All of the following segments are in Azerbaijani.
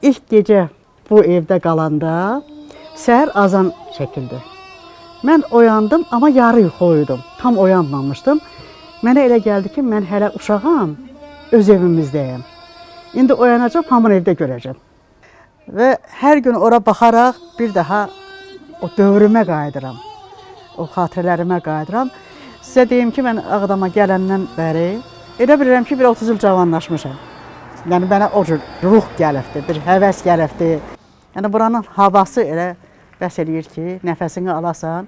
ilk gecə bu evdə qalanda səhər azan çəkildi. Mən oyandım, amma yarı yuxu uyudum. Tam oyanmamışdım. Mənə elə gəldi ki, mən hələ uşağam, öz evimizdəyim. İndi oyanacam, hamını evdə görəcəm. Və hər gün ora baxaraq bir daha o dövrümə qayıdıram. O xatirələrimə qayıdıram. Sizə deyim ki, mən Ağdama gələndən bəri elə bilirəm ki, bir 30 il cavanlaşmışam. Yəni mənə o cür ruh gəlibdi, bir həvəs gəlibdi. Yəni buranın havası elə bəs eləyir ki, nəfəsini alasan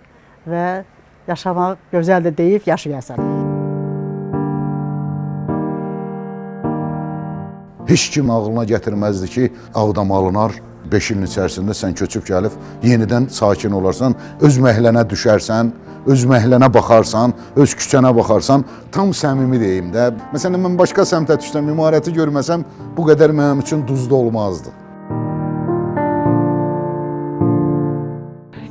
və yaşamaq gözəldir deyib yaşayasan. Heç kim ağlına gətirməzdi ki, Ağdam alınar, 5 ilin içərisində sən köçüb gəlib, yenidən sakin olarsan, öz məhlənə düşərsən, öz məhlənə baxarsan, öz küçənə baxarsan, tam səmimi deyim də. Məsələn, mən başqa səmtə düşsəm, imarəti görməsəm, bu qədər mənim üçün duzlu olmazdı.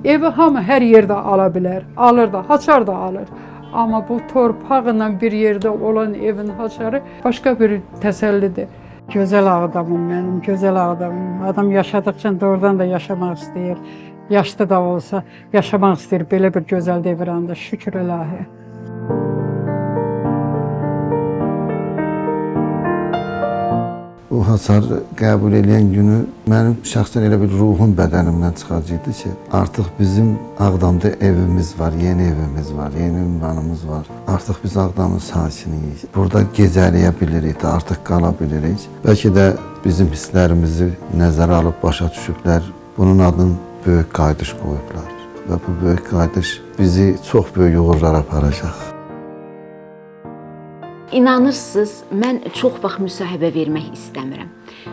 Evi hamı hər yerdə ala bilər, alır da, haçar da alır. Amma bu torpaqla bir yerdə olan evin haçarı başqa bir təsəllidir. Gözəl Ağdamım mənim, gözəl Ağdamım. Adam yaşadıqca doğrudan da yaşamaq istəyir. Yaşlı da olsa yaşamaq istəyir belə bir gözəl devranda. Şükür ilahi. O hasar qəbul edən günü mənim şəxsən elə bir ruhum bədənimdən çıxacaqdı ki, artıq bizim Ağdamda evimiz var, yeni evimiz var, yeni ünvanımız var. Artıq biz Ağdamın sakiniyik. Burada gecələyə bilirik, artıq qala bilirik. Bəlkə də bizim hisslərimizi nəzərə alıb başa düşüblər. Bunun adını böyük qayıdış qoyublar. Və bu böyük qayıdış bizi çox böyük uğurlara aparacaq. İnanırsınız, mən çox vaxt müsahibə vermək istəmirəm.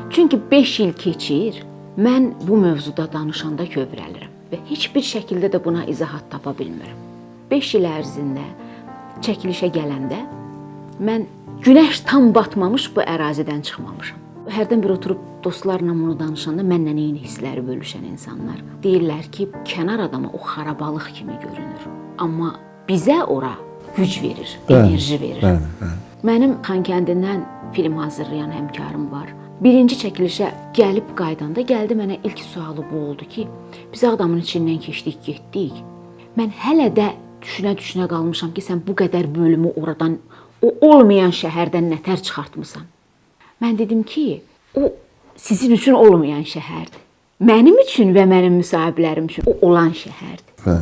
Çünki 5 il keçir, mən bu mövzuda danışanda kövrəlirəm və heç bir şəkildə də buna izahat tapa bilmirəm. 5 il ərzində çəkilişə gələndə mən günəş tam batmamış bu ərazidən çıxmamışam. Hərdən bir oturub dostlarla bunu danışanda mənlə eyni hissləri bölüşən insanlar deyirlər ki, kənar adama o xarabalıq kimi görünür. Amma bizə ora güc verir, enerji verir. Mənim Xankəndindən film hazırlayan həmkarım var. Birinci çəkilişə gəlib qaydanda gəldi mənə ilk sualı bu oldu ki, biz Ağdamın içindən keçdik, getdik. Mən hələ də düşünə qalmışam ki, sən bu qədər bölümü oradan, o olmayan şəhərdən nətər çıxartmısan. Mən dedim ki, o sizin üçün olmayan şəhərdir. Mənim üçün və mənim müsahiblərim üçün o olan şəhərdir.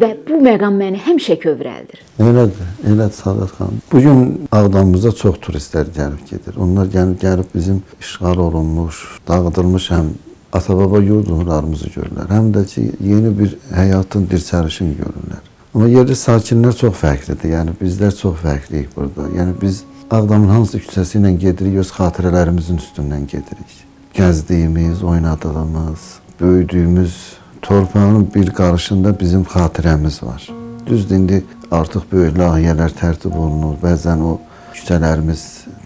Və bu məqam məni həmişə kövrəldir. Elədir, elədir Sadət xanım. Bugün Ağdamımıza çox turistlər gəlib gedir. Onlar gəlib bizim işğal olunmuş, dağıdılmış həm ata-baba yurdlarımızı görürlər, həm də ki, yeni bir həyatın dirçəlişini görürlər. Amma yerli sakinlər çox fərqlidir, yəni bizlər çox fərqliyik burada. Yəni biz Ağdamın hansı küçəsi ilə gedirik, öz xatirələrimizin üstündən gedirik. Gəzdiyimiz, oynadığımız, böyüdüyümüz torpağın bir qarışında bizim xatirəmiz var. Düzdür, indi artıq böyük layihələr tərtib olunur, bəzən o küçələrimiz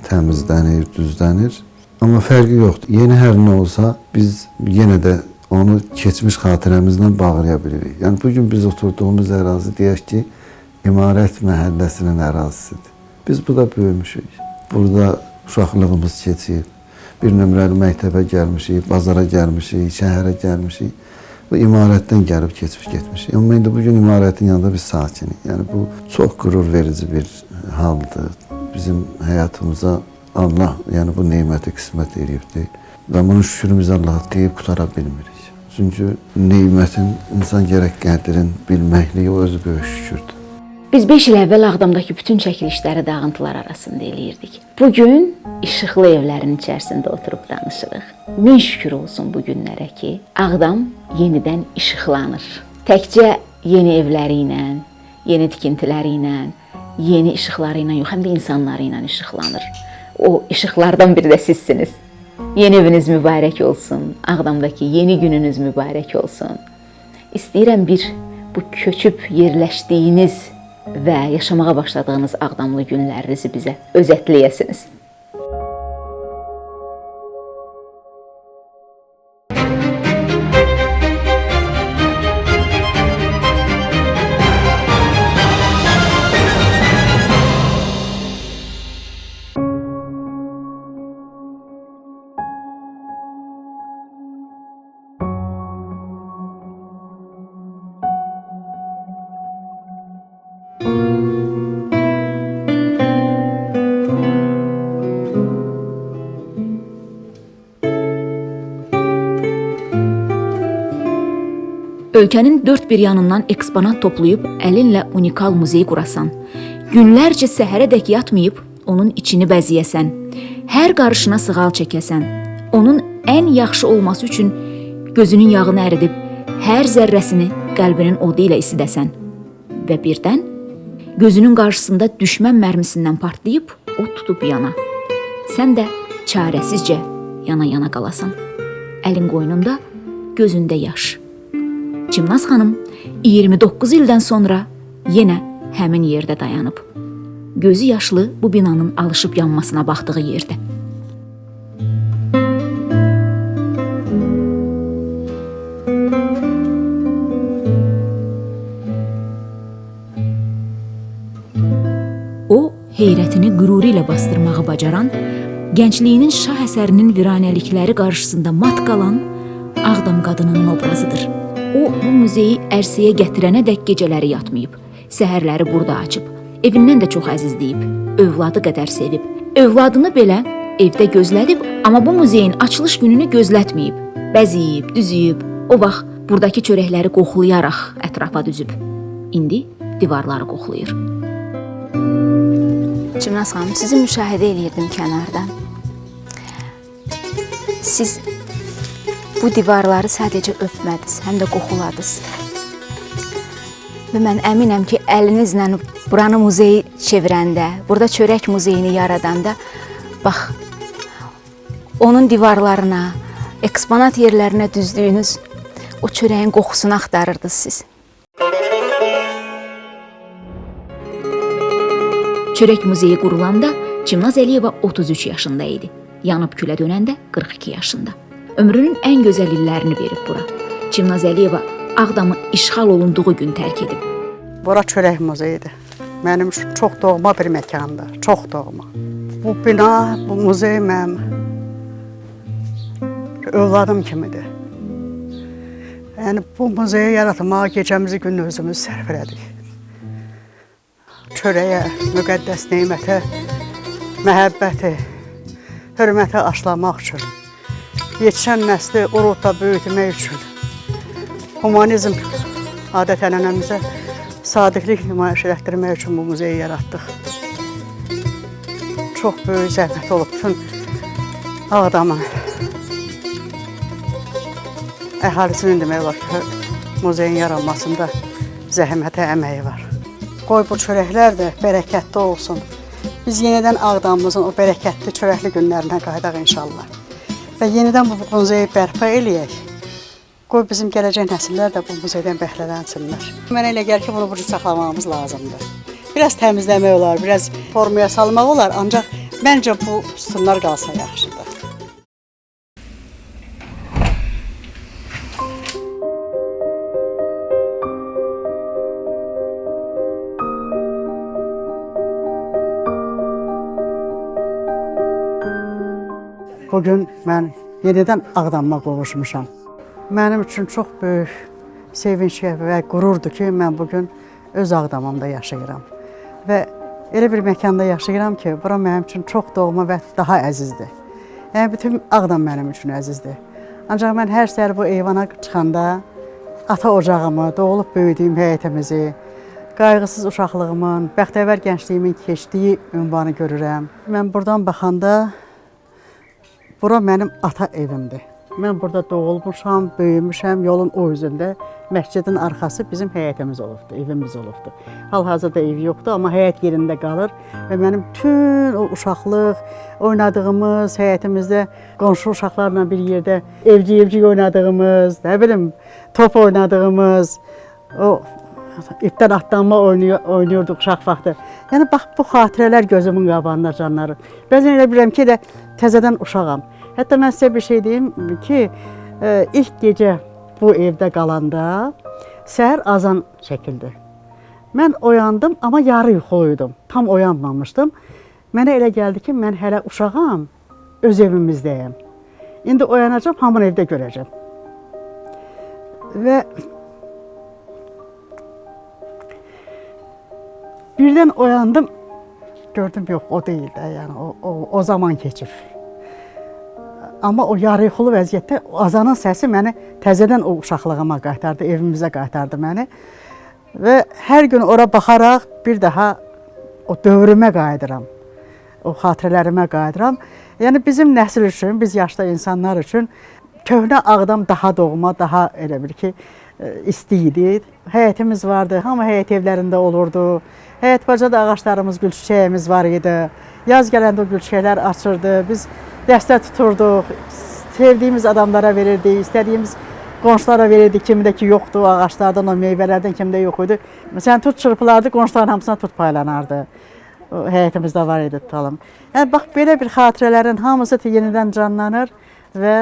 təmizlənir, düzlənir. Amma fərqi yoxdur. Yeni hər nə olsa, biz yenə də onu keçmiş xatirəmizlə bağlaya bilirik. Yəni bugün biz oturduğumuz ərazi deyək ki, İmarət məhəlləsinin ərazisidir. Biz burada böyümüşük. Burada uşaqlığımız keçib. Bir nömrəli məktəbə gəlmişik, bazara gəlmişik, şəhərə gəlmişik. Bu imarətdən gəlib keçib getmişik. Amma indi bugün imarətin yanında biz sakinik. Yəni bu çox qürur verici bir haldır. Bizim həyatımıza Allah, yəni bu neməti qismət edibdir. Və bunun şükrümüzü Allaha deyib qutara bilmirik. Çünki nemətin insan gərək qədrin bilməkliyi o özü böyük şükürdür. Biz 5 il əvvəl Ağdamdakı bütün çəkilişləri dağıntılar arasında eləyirdik. Bugün işıqlı evlərin içərisində oturub danışırıq. Min şükür olsun bu günlərə ki, Ağdam yenidən işıqlanır. Təkcə yeni evləri ilə, yeni tikintiləri ilə, yeni işıqları ilə yox, həm də insanları ilə işıqlanır. O işıqlardan biri də sizsiniz. Yeni eviniz mübarək olsun, Ağdamdakı yeni gününüz mübarək olsun. İstəyirəm bu köçüb yerləşdiyiniz və yaşamağa başladığınız Ağdamlı günlərinizi bizə özətləyəsiniz. Ölkənin dörd bir yanından eksponat toplayıb əlinlə unikal muzey qurasan, günlərcə səhərədək yatmayıb onun içini bəzəyəsən, hər qarışına sığal çəkəsən, onun ən yaxşı olması üçün gözünün yağını əridib, hər zərrəsini qəlbinin odu ilə isidəsən və birdən gözünün qarşısında düşmən mərmisindən partlayıb, o tutub yana. Sən də çarəsizcə yana-yana qalasan. Əlin qoynunda, gözündə yaş. Çimnaz xanım 29 ildən sonra yenə həmin yerdə dayanıb. Gözü yaşlı bu binanın alışıb yanmasına baxdığı yerdə. O, heyrətini qüruru ilə bastırmağı bacaran, gəncliyinin şah əsərinin viranəlikləri qarşısında mat qalan Ağdam qadınının obrazıdır. O, bu muzeyi ərsəyə gətirənədək gecələri yatmayıb, səhərləri burada açıb, evindən də çox əzizləyib, övladı qədər sevib. Övladını belə evdə gözlədib, amma bu muzeyin açılış gününü gözlətməyib, bəziyib, düzüyüb, o vaxt buradakı çörəkləri qoxulayaraq ətrafa düzüb. İndi divarları qoxulayır. Çimnaz xanım, sizi müşahidə eləyirdim kənardan. Siz bu divarları sadəcə öpmədiniz, həm də qoxuladınız. Və mən əminəm ki, əlinizlə buranı muzeyi çevirəndə, burada çörək muzeyini yaradanda, bax, onun divarlarına, eksponat yerlərinə düzdüyünüz o çörəyin qoxusunu axtarırdınız siz. Çörək muzeyi qurulanda Çimnaz Əliyeva 33 yaşında idi. Yanıb külə dönəndə 42 yaşında. Ömrünün ən gözəl illərini verib bura. Çimnaz Əliyeva Ağdamı işğal olunduğu gün tərk edib. Bura çörək muzeyidir. Mənim üçün çox doğma bir məkandır, çox doğma. Bu bina, bu muzey mənim övladım kimidir. Yəni bu muzeyi yaratmağa gecəmizi gündüzümüzü sərf elədik. Çörəyə, müqəddəs neymətə, məhəbbəti, hörməti aşlamaq üçün, yetişən nəsli urudda böyütmək üçün, humanizm adət-ənənəmizə sadiqlik nümayiş etdirmək üçün bu muzeyi yaratdıq. Çox böyük zəhmət olub bütün Ağdamın əhalisinin demək olar ki, muzeyin yaranmasında zəhmətə əməyi var. Qoy bu çörəklər də bərəkətli olsun. Biz yenidən Ağdamımızın o bərəkətli çörəkli günlərinə qayıdaq inşallah. Və yenidən bu muzeyi bərpa eləyək. Qoy bizim gələcək nəsillər də bu muzeydən bəhrələnsinlər. Mənə elə gəlir ki, bunu burada saxlamamız lazımdır. Biraz təmizləmək olar, biraz formaya salmaq olar, ancaq məncə bu sütunlar qalsa yaxşıdır. Bugün mən yenidən Ağdamıma qovuşmuşam. Mənim üçün çox böyük sevinç və qürurdur ki, mən bugün öz Ağdamımda yaşayıram. Və elə bir məkanda yaşayıram ki, bura mənim üçün çox doğma və daha əzizdir. Yəni, bütün Ağdam mənim üçün əzizdir. Ancaq mən hər səhər bu eyvana çıxanda ata ocağımı, doğulub böyüdüyüm həyətimizi, qayğısız uşaqlığımın, bəxtəvər gəncliyimin keçdiyi ünvanı görürəm. Mən buradan baxanda bura mənim ata evimdir. Mən burada doğulmuşam, böyümüşəm, yolun o üzündə. Məscidin arxası bizim həyətimiz olubdur, evimiz olubdur. Hal-hazırda ev yoxdur, amma həyət yerində qalır. Və mənim bütün o uşaqlıq, oynadığımız, həyətimizdə qonşu uşaqlarla bir yerdə evci oynadığımız, nə bilim, top oynadığımız, o ipdən atlanma oynuyorduk uşaq vaxtı. Yəni, bax, bu xatirələr gözümün qabağında canları. Bəzən elə bilirəm ki, təzədən uşağam. Hətta mən sizə bir şey deyim ki, ilk gecə bu evdə qalanda səhər azan çəkildi. Mən oyandım, amma yarı yuxuluydum. Tam oyanmamışdım. Mənə elə gəldi ki, mən hələ uşağam, öz evimizdəyim. İndi oyanacam, hamını evdə görəcəm. Və birdən oyandım, gördüm, yox, o deyil də, yəni o zaman keçib. Amma o yarı yuxulu vəziyyətdə azanın səsi məni təzədən o uşaqlığıma qaytardı, evimizə qaytardı məni. Və hər gün ora baxaraq bir daha o dövrümə qayıdıram. O xatirələrimə qayıdıram. Yəni bizim nəsil üçün, biz yaşlı insanlar üçün köhnə Ağdam daha doğma, daha elə bil ki, isti idi. Həyətimiz vardı, hamı həyət evlərində olurdu. Həyət bacada ağaclarımız, gül çiçəyimiz var idi. Yaz gələndə o gül çiçəklər açırdı. Biz dəstə tuturduq, sevdiyimiz adamlara verirdik, istədiyimiz qonşulara verirdik. Kimdə ki yoxdu, ağaclardan, o meyvələrdən kimdə yox idi. Məsələn, tut çırpılardı, qonşuların hamısına tut paylanardı. O, həyətimizdə var idi tutalım. Yəni, bax, belə bir xatirələrin hamısı yenidən canlanır və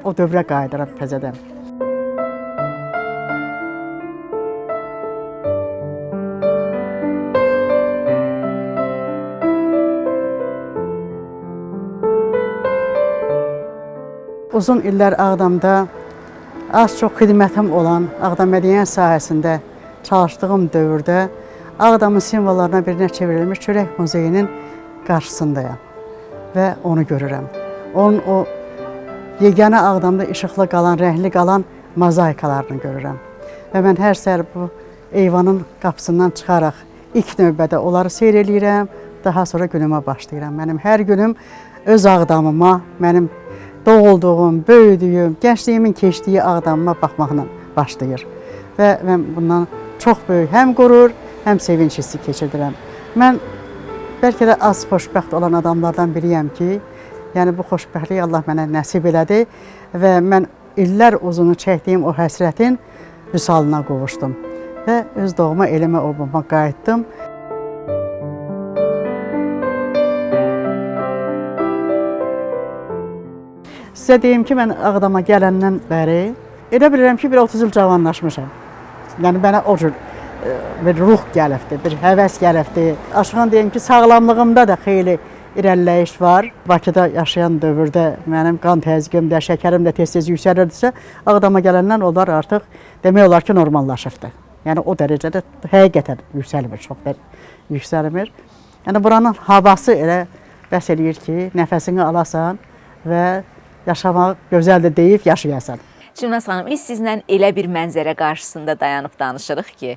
o dövrə qayıdıram təzədən. Uzun illər Ağdamda az-çox xidmətim olan Ağdam mədəniyyət sahəsində çalışdığım dövrdə Ağdamın simvollarına birinə çevrilmiş Çörək Muzeyinin qarşısındayam və onu görürəm. Onun o yeganə Ağdamda işıqlı qalan, rəngli qalan mozaikalarını görürəm. Və mən hər səhər bu eyvanın qapısından çıxaraq ilk növbədə onları seyr eləyirəm, daha sonra günümə başlayıram. Mənim hər günüm öz Ağdamıma, mənim doğulduğum, böyüdüyüm, gəncliyimin keçdiyi Ağdamıma baxmaqla başlayır. Və mən bundan çox böyük həm qürur, həm sevinç hissi keçirdirəm. Mən bəlkə də az xoşbəxt olan adamlardan biriyəm ki, yəni bu xoşbəxtliyi Allah mənə nəsib elədi və mən illər uzunu çəkdiyim o həsrətin vüsalına qovuşdum və öz doğma elimə, obama qayıtdım. Sizə deyim ki, mən Ağdama gələndən bəri elə bilirəm ki, bir 30 il cavanlaşmışam. Yəni, mənə o cür bir ruh gəlibdir, bir həvəs gəlibdir. Açıqdan deyim ki, sağlamlığımda da xeyli irəliləyiş var. Bakıda yaşayan dövrdə mənim qan təzyiqim də, şəkərim də tez-tez yüksəlirdisə, Ağdama gələndən onlar artıq demək olar ki, normallaşıbdır. Yəni, o dərəcədə həqiqətən yüksəlmir, çox da yüksəlmir. Yəni, buranın havası elə bəs eləyir ki, nəfəsini alasan və yaşamaq gözəldir deyib yaşayasan. Cümləs xanım, biz sizlə elə bir mənzərə qarşısında dayanıb danışırıq ki,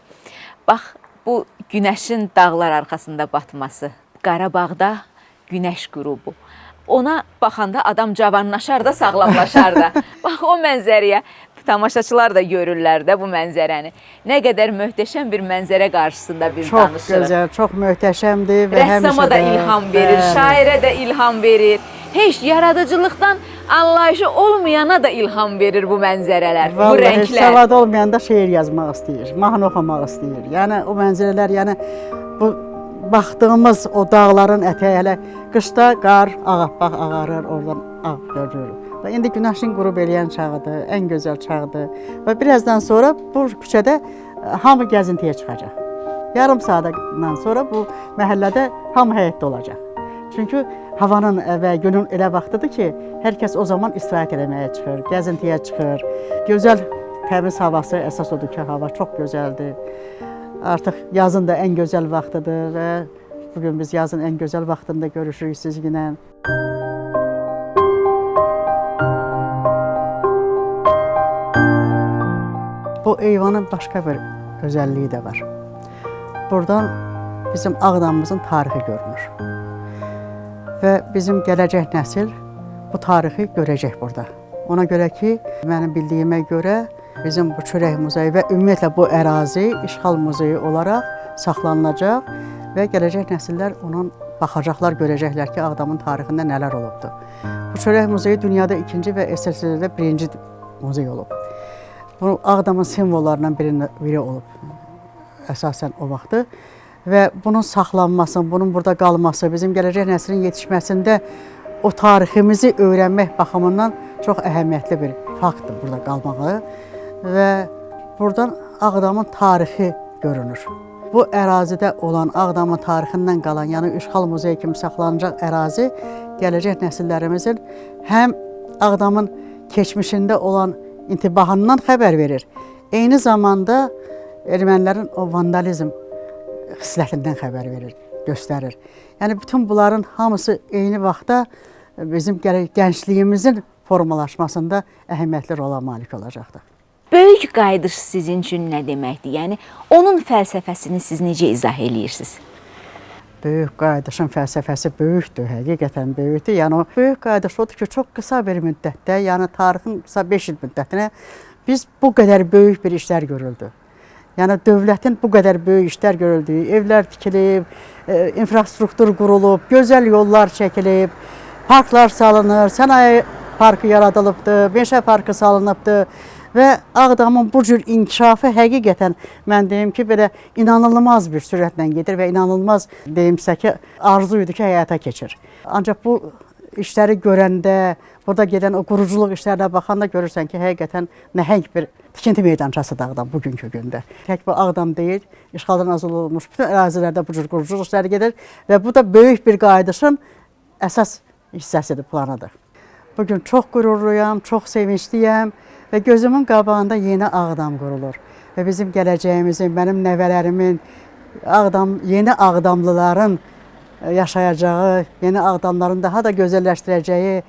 bax, bu günəşin dağlar arxasında batması, Qarabağda günəş qürubu. Ona baxanda adam cavanlaşar da, sağlamlaşar da. Bax, o mənzərəyə tamaşaçılar da görürlər də bu mənzərəni. Nə qədər möhtəşəm bir mənzərə qarşısında biz danışırıq. Çox gözəl, çox möhtəşəmdir və həmişə də... Rəssama da ilham verir, şairə də ilham verir. Heç yaradıcılıqdan anlayışı olmayana da ilham verir bu mənzərələr, bu rənglər. Vallahi savad olmayanda şeir yazmaq istəyir, mahnı oxumaq istəyir. Yəni o mənzərələr, yəni bu baxdığımız o dağların ətəyi, hələ qışda qar ağappaq ağarır, oradan ağ görürük. Və indi günəşin qürub eləyən çağıdır, ən gözəl çağıdır. Və birazdan sonra bu küçədə hamı gəzintiyə çıxacaq. Yarım saatdan sonra bu məhəllədə hamı həyətdə olacaq. Çünki havanın və günün elə vaxtıdır ki, hər kəs o zaman istirahət eləməyə çıxır, gəzintiyə çıxır. Gözəl, təmiz havası, əsas odur ki, hava çox gözəldir. Artıq yazın da ən gözəl vaxtıdır və bugün biz yazın ən gözəl vaxtında görüşürük sizinlə. Bu eyvanın başqa bir özəlliyi də var. Buradan bizim Ağdamımızın tarixi görünür. Və bizim gələcək nəsil bu tarixi görəcək burada. Ona görə ki, mənim bildiyimə görə bizim bu Çörək Muzeyi və ümumiyyətlə bu ərazi işğal muzeyi olaraq saxlanılacaq və gələcək nəsillər onun baxacaqlar, görəcəklər ki, Ağdamın tarixində nələr olubdur. Bu Çörək Muzeyi dünyada ikinci və SSRİ-də birinci muzey olub. Bu Ağdamın simvollarından biri olub əsasən o vaxtı. Və bunun saxlanması, bunun burada qalması, bizim gələcək nəslin yetişməsində o tariximizi öyrənmək baxımından çox əhəmiyyətli bir faktdır burada qalmağı. Və buradan Ağdamın tarixi görünür. Bu ərazidə olan Ağdamın tarixindən qalan, yəni İşğal Muzeyi kimi saxlanacaq ərazi gələcək nəsillərimizin həm Ağdamın keçmişində olan intibahından xəbər verir. Eyni zamanda ermənilərin o vandalizm xislətindən xəbər verir, göstərir. Yəni bütün bunların hamısı eyni vaxtda bizim gəncliyimizin formalaşmasında əhəmiyyətli rola malik olacaqdır. Böyük qayıdış sizin üçün nə deməkdir? Yəni onun fəlsəfəsini siz necə izah eləyirsiniz? Böyük qayıdışın fəlsəfəsi böyükdür, həqiqətən böyükdür. Yəni o böyük qayıdış odur ki, çox qısa bir müddətdə, yəni tarixin qısa 5 il müddətinə biz bu qədər böyük bir işlər görüldü. Yəni dövlətin bu qədər böyük işlər görüldü, evlər tikilib, infrastruktur qurulub, gözəl yollar çəkilib, parklar salınır, sənaye parkı yaradılıbdır, meşə parkı salınıbdır. Və Ağdamın bu cür inkişafı həqiqətən mən deyim ki, belə inanılmaz bir sürətlə gedir və inanılmaz deyimsə ki, arzu idi ki, həyata keçir. Ancaq bu işləri görəndə, burada gedən o quruculuq işlərinə baxanda görürsən ki, həqiqətən nəhəng bir tikinti meydançasıdır Ağdam bugünkü gündə. Tək bu Ağdam deyil, işğaldan azad olunmuş bütün ərazilərdə bu cür quruculuq işləri gedir və bu da böyük bir qayıdışın əsas hissəsidir, planıdır. Bugün çox qürurluyam, çox sevincliyəm. Və gözümün qabağında yeni Ağdam qurulur. Və bizim gələcəyimizin, mənim nəvələrimin, yeni Ağdamlıların yaşayacağı, yeni Ağdamların daha da gözəlləşdirəcəyi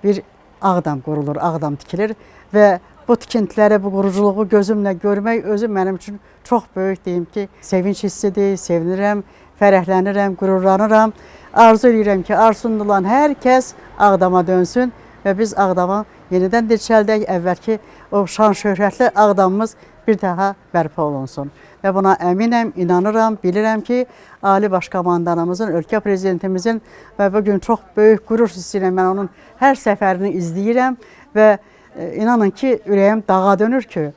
bir Ağdam qurulur, Ağdam tikilir. Və bu tikintiləri, bu quruculuğu gözümlə görmək özü mənim üçün çox böyük deyim ki, sevinç hissidir, sevinirəm, fərəhlənirəm, qürurlanıram. Arzu edirəm ki, arzusunda olan hər kəs Ağdama dönsün və biz Ağdama yenidən dirçəldək, əvvəlki o şan şöhrətli Ağdamımız bir daha bərpa olunsun. Və buna əminəm, inanıram, bilirəm ki, Ali Başkomandanımızın, ölkə prezidentimizin və bugün çox böyük qürur hissi ilə mən onun hər səfərini izləyirəm və inanın ki, ürəyim dağa dönür ki,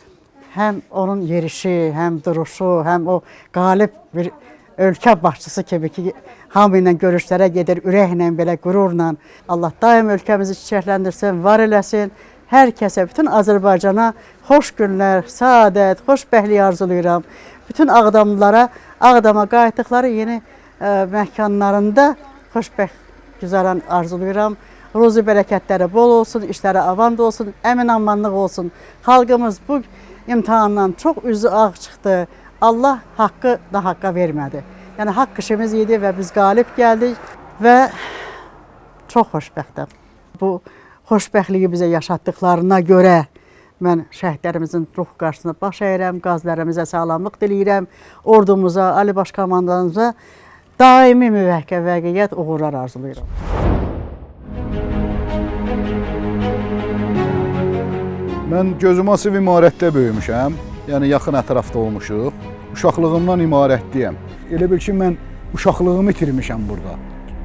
həm onun yerişi, həm duruşu, həm o qalib bir ölkə başçısı kimi ki, hamı ilə görüşlərə gedir, ürəklə, belə qürurla. Allah daim ölkəmizi çiçəkləndirsin, var eləsin. Hər kəsə, bütün Azərbaycana xoş günlər, saadət, xoşbəxtlik arzulayıram. Bütün Ağdamlılara, Ağdama qayıtdıqları yeni məkanlarında xoşbəxt güzaran arzulayıram. Ruzi bərəkətləri bol olsun, işləri avand olsun, əmin-amanlıq olsun. Xalqımız bu imtahandan çox üzü ağ çıxdı. Allah haqqı nahaqqa vermədi. Yəni haqq işimiz idi və biz qalib gəldik və çox xoşbəxtəm. Bu xoşbəxtliyi bizə yaşatdıqlarına görə mən şəhidlərimizin ruh qarşısında baş əyirəm, qazilərimizə sağlamlıq diləyirəm, ordumuza, Ali Başkomandanımıza daimi müvəffəqiyyət, uğurlar arzulayıram. Mən gözüm açıb imarətdə böyümüşəm. Yəni yaxın ətrafda olmuşuq. Uşaqlığımdan imarətliyəm. Elə bil ki, mən uşaqlığımı itirmişəm burada.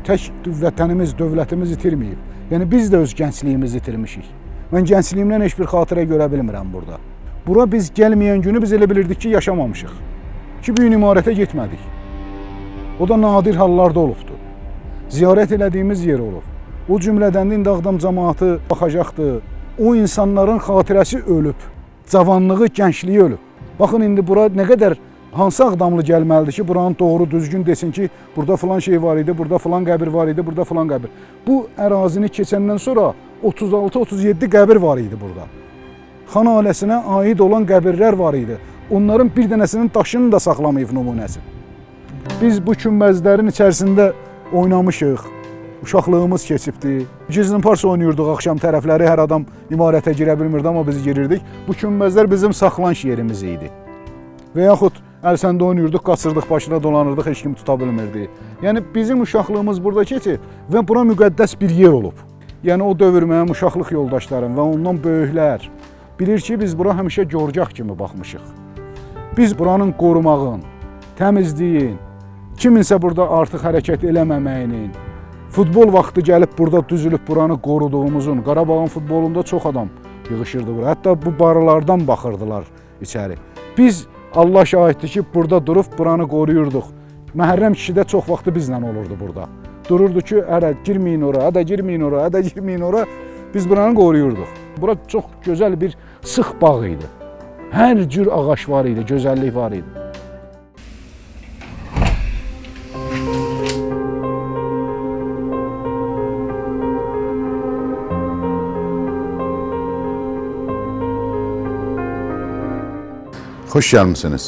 Tək vətənimiz, dövlətimiz itirməyib. Yəni biz də öz gəncliyimizi itirmişik. Mən gəncliyimdən heç bir xatirə görə bilmirəm burada. Bura biz gəlməyən günü biz elə bilirdik ki, yaşamamışıq. Ki, bu gün imarətə getmədik. O da nadir hallarda olubdur. Ziyarət elədiyimiz yer olub. O cümlədən indi Ağdam cəmaatı baxacaqdır. O insanların xatirəsi ölüb. Cavanlığı, gəncliyi ölüb. Baxın, indi bura nə qədər, hansı Ağdamlı gəlməlidir ki, buranın doğru, düzgün desin ki, burada filan şey var idi, burada filan qəbir var idi, burada filan qəbir. Bu ərazini keçəndən sonra 36-37 qəbir var idi burada. Xan ailəsinə aid olan qəbirlər var idi. Onların bir dənəsinin daşını da saxlamayıb nümunəsi. Biz bu künbəzlərin içərisində oynamışıq. Uşaqlığımız keçibdi. Gizlin pars oynayırdıq axşam tərəfləri, hər adam imarətə girə bilmirdi, amma biz girirdik. Bu künbəzlər bizim saxlanış yerimiz idi. Və yaxud Ərsəndə oynayırdıq, qaçırdıq, başına dolanırdıq, heç kim tuta bilmirdi. Yəni bizim uşaqlığımız burada keçib və bura müqəddəs bir yer olub. Yəni o dövr mənim uşaqlıq yoldaşlarım və ondan böyüklər bilir ki, biz bura həmişə görcək kimi baxmışıq. Biz buranın qorumağın, təmizliyin, kiminsə burada artıq hərəkət eləməməyinin, futbol vaxtı gəlib burada düzülüb buranı qoruduğumuzun, Qarabağın futbolunda çox adam yığışırdı bura. Hətta bu barılardan baxırdılar içəri. Biz, Allah şahiddir ki, burada durub buranı qoruyurduq. Məhərrəm kişi də çox vaxtı bizlə olurdu burada. Dururdu ki, hədə girməyin ora, hədə girməyin ora, hədə girməyin ora. Biz buranı qoruyurduq. Bura çox gözəl bir sıx bağ idi. Hər cür ağac var idi, gözəllik var idi. Xoş gəlmisiniz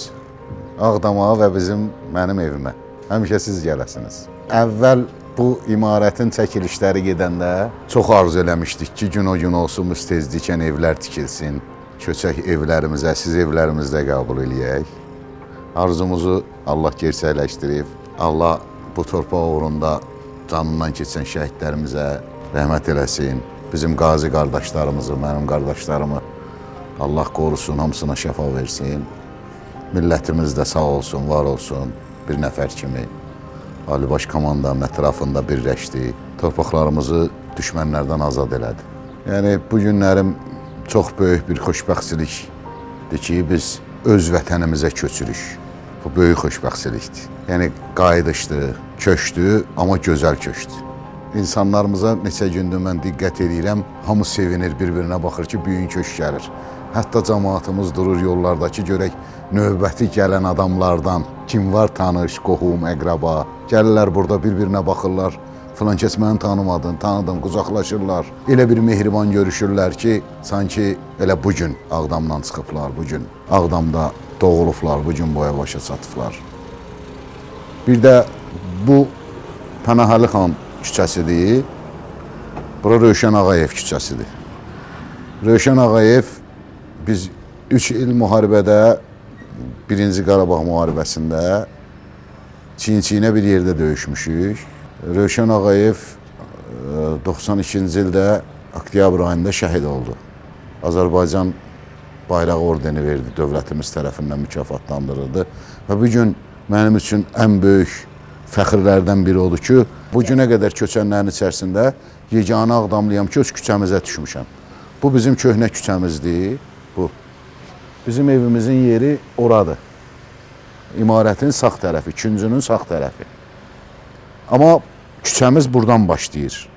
Ağdama və mənim evimə. Həmişə siz gələsiniz. Əvvəl bu imarətin çəkilişləri gedəndə çox arzu eləmişdik ki, gün o gün olsun biz tezliklə evlər tikilsin. Köçək evlərimizə, siz evlərimizdə qəbul eləyək. Arzumuzu Allah gerçəkləşdirib. Allah bu torpaq uğrunda canından keçən şəhidlərimizə rəhmət eləsin. Bizim qazi qardaşlarımızı, mənim qardaşlarımı Allah qorusun, hamısına şəfa versin. Millətimiz də sağ olsun, var olsun. Bir nəfər kimi Ali Baş Komandanın ətrafında birləşdi. Torpaqlarımızı düşmənlərdən azad elədi. Yəni bu günlərim çox böyük bir xoşbəxtçilikdir ki, biz öz vətənimizə köçürük. Bu böyük xoşbəxtçilikdir. Yəni qayıdışdı, köçdü, amma gözəl köçdü. İnsanlarımıza neçə gündür mən diqqət edirəm, hamı sevinir, bir-birinə baxır ki, büyün köç gəlir. Hətta cəmaatımız durur yollardakı görək növbəti gələn adamlardan kim var tanış, qohum, əqraba. Gəlirlər burada bir-birinə baxırlar. Filan kəs məni tanımadın, tanıdım, qucaqlaşırlar. Elə bir mehriban görüşürlər ki, sanki elə bugün Ağdamdan çıxıblar, bugün Ağdamda doğulublar, bugün boya başa çatıblar. Bir də bu Pənahəli xan küçəsidir. Bura Rövşən Ağayev küçəsidir. Rövşən Ağayev biz 3 il müharibədə, 1-ci Qarabağ müharibəsində çiyin-çiyinə bir yerdə döyüşmüşük. Rövşən Ağayev 92-ci ildə oktyabr ayında şəhid oldu. Azərbaycan bayraq ordeni verdi, dövlətimiz tərəfindən mükafatlandırıldı. Və bu gün mənim üçün ən böyük fəxrlərdən biri odur ki, bu günə qədər köçənlərin içərisində yeganə Ağdamlıyam ki, öz küçəmizə düşmüşəm. Bu bizim köhnə küçəmizdir. Bu bizim evimizin yeri oradır. İmarətin sağ tərəfi, küncünün sağ tərəfi. Amma küçəmiz buradan başlayır.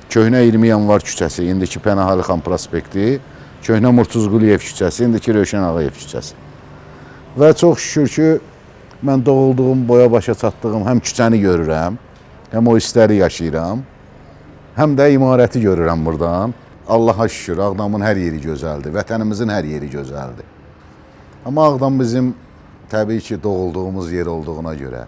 Köhnə 20 yanvar küçəsi, indiki Pənahəli xan prospekti, köhnə Murtuzquliyev küçəsi, indiki Rövşən Ağayev küçəsi. Və çox şükür ki, mən doğulduğum, boya başa çatdığım həm küçəni görürəm, həm o hissləri yaşayıram, həm də imarəti görürəm buradan. Allaha şükür, Ağdamın hər yeri gözəldir, vətənimizin hər yeri gözəldir. Amma Ağdam bizim təbii ki, doğulduğumuz yer olduğuna görə.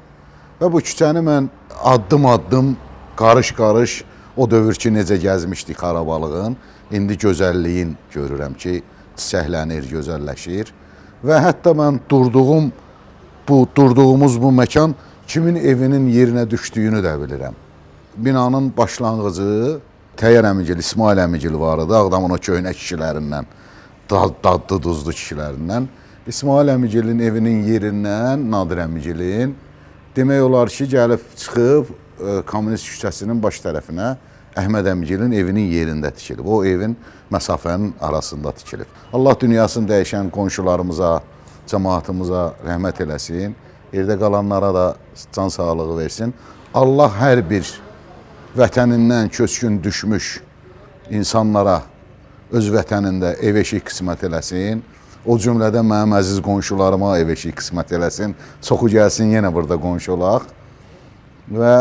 Və bu küçəni mən addım-addım, qarış-qarış o dövr ki, necə gəzmişdik xarabalığın, indi gözəlliyin görürəm ki, çiçəklənir, gözəlləşir. Və hətta mən durduğumuz bu məkan kimin evinin yerinə düşdüyünü də bilirəm. Binanın başlanğıcı Təyyar əmigil, İsmail əmigil var idi, Ağdamın o köhnə kişilərindən, dadlı, duzlu kişilərindən. İsmail əmigilin evinin yerindən, Nadir əmigilin, demək olar ki, gəlib çıxıb Kommunist küçəsinin baş tərəfinə Əhməd əmigilin evinin yerində tikilib. O evin məsafənin arasında tikilib. Allah dünyasını dəyişən qonşularımıza, cəmaatımıza rəhmət eləsin. Yerdə qalanlara da can sağlığı versin. Allah hər bir vətənindən köçkün düşmüş insanlara öz vətənində ev-eşik qismət eləsin. O cümlədə mənim əziz qonşularıma ev-eşik qismət eləsin. Çoxu gəlsin, yenə burada qonşu olaq. Və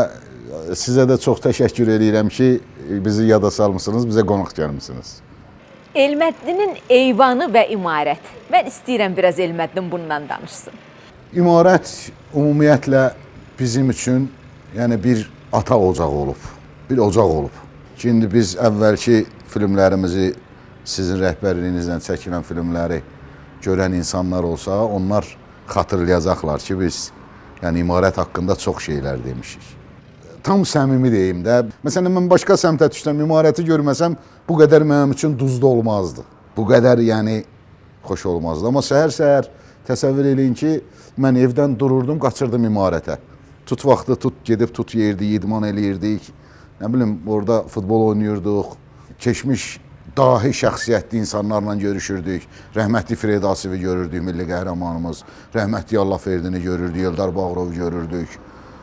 sizə də çox təşəkkür edirəm ki, bizi yada salmışsınız, bizə qonaq gəlmişsiniz. Elməddinin eyvanı və imarət. Mən istəyirəm biraz Elməddin bundan danışsın. İmarət ümumiyyətlə bizim üçün yəni bir ata ocağı olub, bir ocaq olub. Şimdi biz əvvəlki filmlərimizi, sizin rəhbərliyinizlə çəkilən filmləri görən insanlar olsa, onlar xatırlayacaqlar ki, biz yəni imarət haqqında çox şeylər demişik. Tam səmimi deyim də, məsələn, mən başqa səmtə düşsəm, imarəti görməsəm, bu qədər mənim üçün duzlu olmazdı. Bu qədər yəni xoş olmazdı. Amma səhər-səhər təsəvvür eləyin ki, mən evdən dururdum, qaçırdım imarətə. Tut vaxtı, gedib tut yerdik, idman eləyirdik. Nə bilim, orada futbol oynayırdıq. Keçmiş dahi şəxsiyyətli insanlarla görüşürdük. Rəhmətli Fred Asivi görürdük, milli qəhrəmanımız. Rəhmətli Allahverdini görürdük, Eldar Bağrovu görürdük.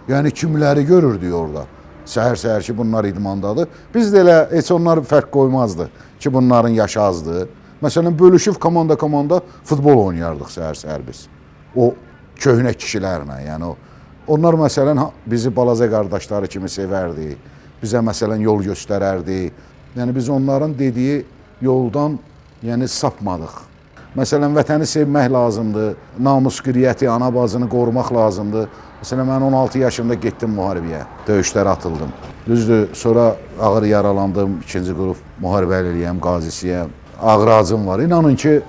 Yəni kimləri görürdük orada. Səhər-səhər ki, bunlar idmandadır. Biz də elə heç onlar fərq qoymazdı ki, bunların yaşı azdır. Məsələn, bölüşüb komanda futbol oynayardıq səhər-səhər biz. O köhnə kişilərlə, yəni o. Onlar məsələn bizi balaca qardaşları kimi sevərdi. Bizə məsələn yol göstərərdi. Yəni biz onların dediyi yoldan yəni sapmadıq. Məsələn, vətəni sevmək lazımdır, namus qüriyyəti, ana bazını qorumaq lazımdır. Məsələn, mən 16 yaşında getdim müharibəyə, döyüşlərə atıldım. Düzdür, sonra ağır yaralandım, 2-ci qrup müharibə eləyəm, qazisiyəm. Ağır acım var. İnanın ki,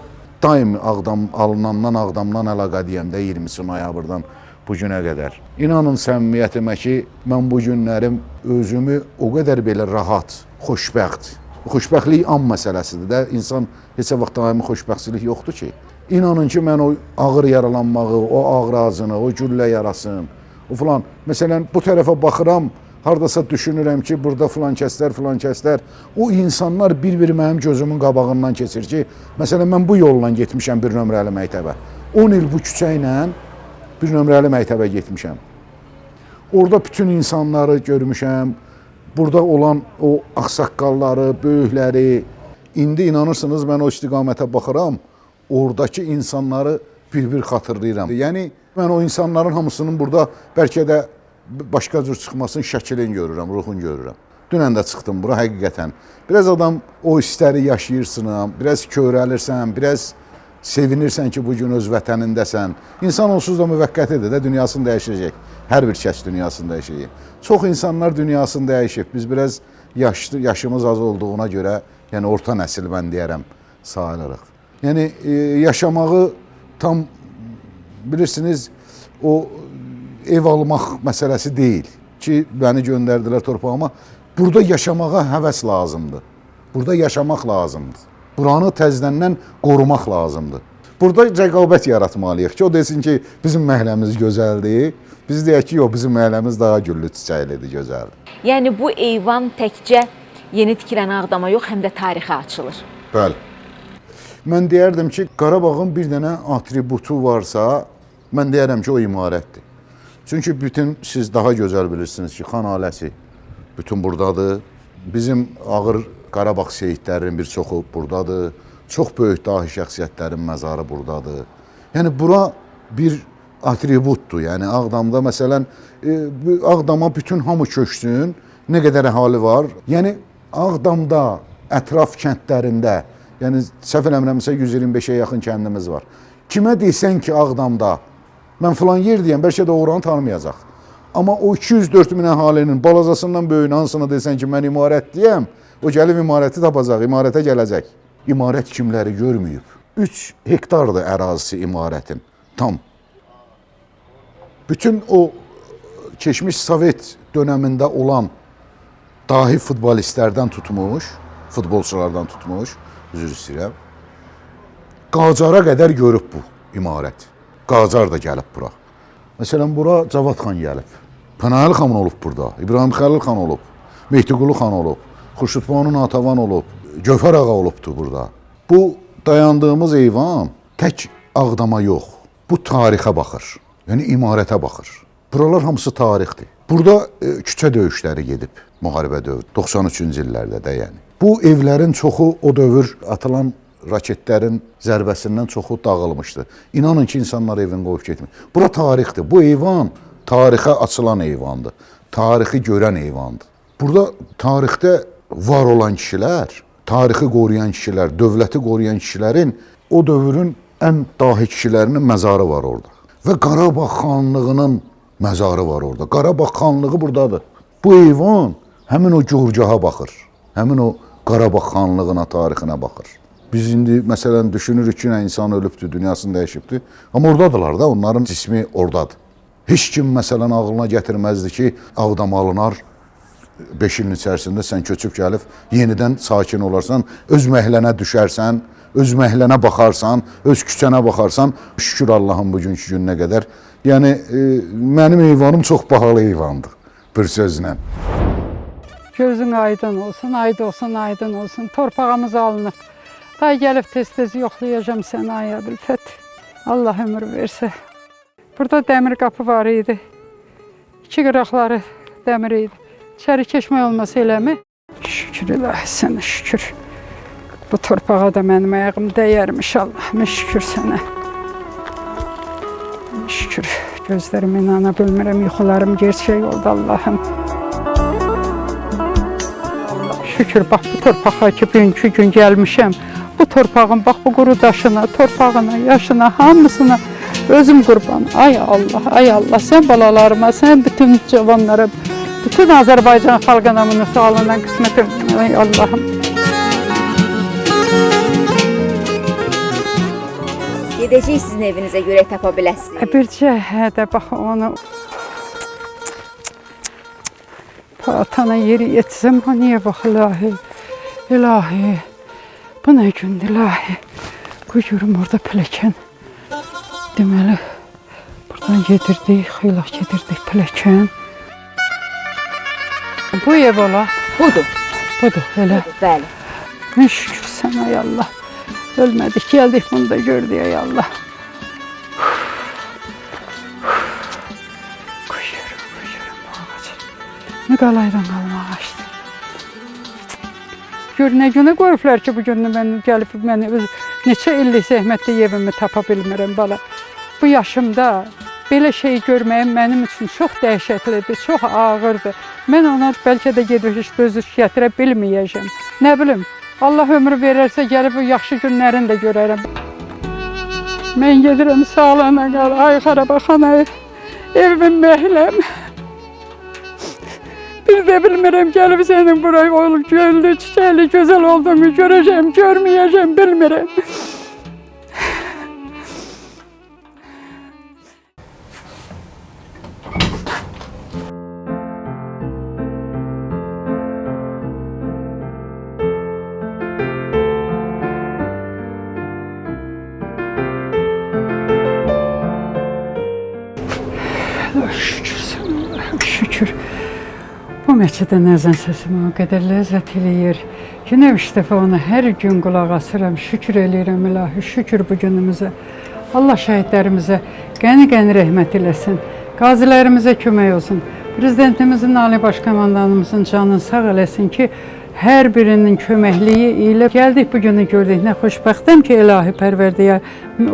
daim alınandan, Ağdamdan əlaqədiyəm də 20 noyabrdan bu günə qədər. İnanın səmimiyyətimə ki, mən bu günlərim özümü o qədər belə rahat, xoşbəxt. Xoşbəxtlik an məsələsidir də. İnsan heç vaxt daimi xoşbəxtçilik yoxdur ki. İnanın ki, mən o ağır yaralanmağı, o ağır acını, o güllə yarasını, o falan. Məsələn, bu tərəfə baxıram, hardasa düşünürəm ki, burada filan kəslər, o insanlar bir-biri mənim gözümün qabağından keçir ki, məsələn, mən bu yolla getmişəm 1 nömrəli məktəbə. 10 il bu küçə ilə 1 nömrəli məktəbə getmişəm. Orada bütün insanları görmüşəm, burada olan o ağsaqqalları, böyükləri. İndi inanırsınız, mən o istiqamətə baxıram, oradakı insanları bir-bir xatırlayıram. Yəni, mən o insanların hamısının burada bəlkə də başqa cür çıxmasının şəklini görürəm, ruhunu görürəm. Dünən də çıxdım bura həqiqətən. Biraz adam o istəri yaşayırsın, biraz kövrəlirsən, biraz sevinirsən ki, bugün öz vətənindəsən. İnsan onsuz da müvəqqətidir də, dünyasını dəyişəcək. Hər bir kəs dünyasını dəyişəcək. Çox insanlar dünyasını dəyişib. Biz biraz yaşımız az olduğuna görə, yəni orta nəsil mən deyərəm, sayılırıq. Yəni, yaşamağı tam, bilirsiniz, o ev almaq məsələsi deyil ki, bəni göndərdilər torpağıma. Burada yaşamağa həvəs lazımdır. Burada yaşamaq lazımdır. Buranı təzədən qorumaq lazımdır. Burada rəqabət yaratmalıyıq ki, o desin ki, bizim məhəlləmiz gözəldir. Biz deyək ki, yox, bizim məhəlləmiz daha güllü çiçəklidir, gözəldir. Yəni bu eyvan təkcə yeni tikilən Ağdama yox, həm də tarixə açılır. Bəli. Mən deyərdim ki, Qarabağın bir dənə atributu varsa, mən deyərəm ki, o imarətdir. Çünki bütün siz daha gözəl bilirsiniz ki, xan ailəsi bütün buradadır. Bizim ağır Qarabağ seyidlərinin bir çoxu buradadır. Çox böyük dahi şəxsiyyətlərin məzarı buradadır. Yəni, bura bir atributdur. Yəni, Ağdamda, məsələn, Ağdama bütün hamı köçsün, nə qədər əhali var. Yəni, Ağdamda, ətraf kəndlərində, yəni, səhv eləmirəmsə 125-ə yaxın kəndimiz var. Kimə deysən ki, Ağdamda, mən filan yer deyəm, bəlkə də oranı tanımayacaq. Amma o 204 min əhalinin balazasından böyüyün hansına desən ki, mən imarət deyəm, o gəlib imarəti tapacaq, imarətə gələcək. İmarət kimləri görməyib. 3 hektardır ərazisi imarətin, tam. Bütün o keçmiş Sovet dönəmində olan dahi futbolistlərdən tutmuş, futbolçulardan tutmuş, üzr istəyirəm, Qacara qədər görüb bu imarət. Qacar da gəlib bura. Məsələn, bura Cavad xan gəlib. Pənahəli xan olub burada, İbrahim Xəlil xan olub, Mehdiqulu xan olub, Xurşudbanu Natavan olub, Gövhər ağa olubdur burada. Bu dayandığımız eyvan tək Ağdama yox, bu tarixə baxır, yəni imarətə baxır. Buralar hamısı tarixdir. Burada küçə döyüşləri gedib, müharibə dövrü, 93-cü illərdə də yəni. Bu evlərin çoxu o dövr atılan raketlərin zərbəsindən çoxu dağılmışdı. İnanın ki, insanlar evini qoyub getmir. Bura tarixdir. Bu eyvan tarixə açılan eyvandır. Tarixi görən eyvandır. Burada tarixdə var olan kişilər, tarixi qoruyan kişilər, dövləti qoruyan kişilərin o dövrün ən dahi kişilərinin məzarı var orada. Və Qarabağ xanlığının məzarı var orada. Qarabağ xanlığı buradadır. Bu eyvan həmin o gürgaha baxır. Həmin o Qarabağ xanlığına, tarixinə baxır. Biz indi məsələn düşünürük ki, insan ölübdür, dünyasını dəyişibdir. Amma oradadırlar da, onların cismi oradadır. Heç kim məsələn ağlına gətirməzdi ki, Ağdam alınar, 5 ilin içərisində sən köçüb gəlib, yenidən sakin olarsan, öz məhlənə düşərsən, öz məhlənə baxarsan, öz küçənə baxarsan, şükür Allahın bugünkü gününə qədər. Yəni, mənim eyvanım çox bahalı eyvandır, bir sözlə. Gözün aydın olsun, aydın olsun. Torpağımız alınıb. Daha gəlib tez-tez yoxlayacağım səni, ay Əbülfət. Allah ömür versə. Burada dəmir qapı var idi. 2 qıraqları dəmir idi. İçəri keçmək olmasa eləmi? Şükür ilahi sənə, şükür. Bu torpağa da mənim ayağım dəyərmiş, Allah'ım şükür sənə. Şükür. Gözlərimi inana bilmirəm, yuxularım gerçək oldu, Allah'ım. Şükür, bax bu torpağa ki, bugünkü gün gəlmişəm. bu torpağın, bax bu quru daşına, torpağına, yaşına, hamısına özüm qurban. Ay Allah, ay Allah, sən balalarıma, sən bütün cavanlara, bütün Azərbaycan xalqına bunu sağlanan qismətim. Ay Allahım. Gedəcək sizin evinizə görək tapa biləsiniz. Bircə hədə bax onu atana yeri yetsəm, ha niyə bax ilahi, ilahi, bu nə gündür ilahi. Qoy görüm orada pilləkən. Deməli, buradan gedirdik, xeyla gedirdik pilləkən. Bu ev ola. Budur. Budur, elə. Bəli. Min şükür sənə, ay Allah. Ölmədik, gəldik, bunu da gördük, ay Allah. Qoyuyorum bu ağacı. Ne qalaydan qalmaq açdı. Gör, nə günə qoyublar ki, bu günü mən gəlib, neçə illik zəhmətli evimi tapa bilmirəm, bala. Bu yaşımda belə şey görməyim mənim üçün çox dəhşətlidir, çox ağırdır. Mən ona bəlkə də gedib heç dözüş gətirə bilməyəcəm. Nə bilim, Allah ömür verərsə gəlib bu yaxşı günlərini də görərəm. Mən gedirəm sağlana qal, ay Qarabaxana, evimin məhləm. Bir də bilmirəm, gəlib sənin buraya olub, göllü, çiçəkli, gözəl olduğunu görəcəm, görməyəcəm, bilmirəm. Şükür sənə Allahım, şükür. Bu məscidə nəzən səsimi o qədər ləzzət eləyir ki, nə üç dəfə ona hər gün qulaq asıram, şükür eləyirəm ilahi, şükür bu günümüzə. Allah şəhidlərimizə qəni-qəni rəhmət eləsin, qazilərimizə kömək olsun, prezidentimizin, Ali Baş Komandanımızın canını sağ eləsin ki, hər birinin köməkliyi ilə gəldik, bu günü gördük. Nə xoşbəxtəm ki, ilahi pərverdiyə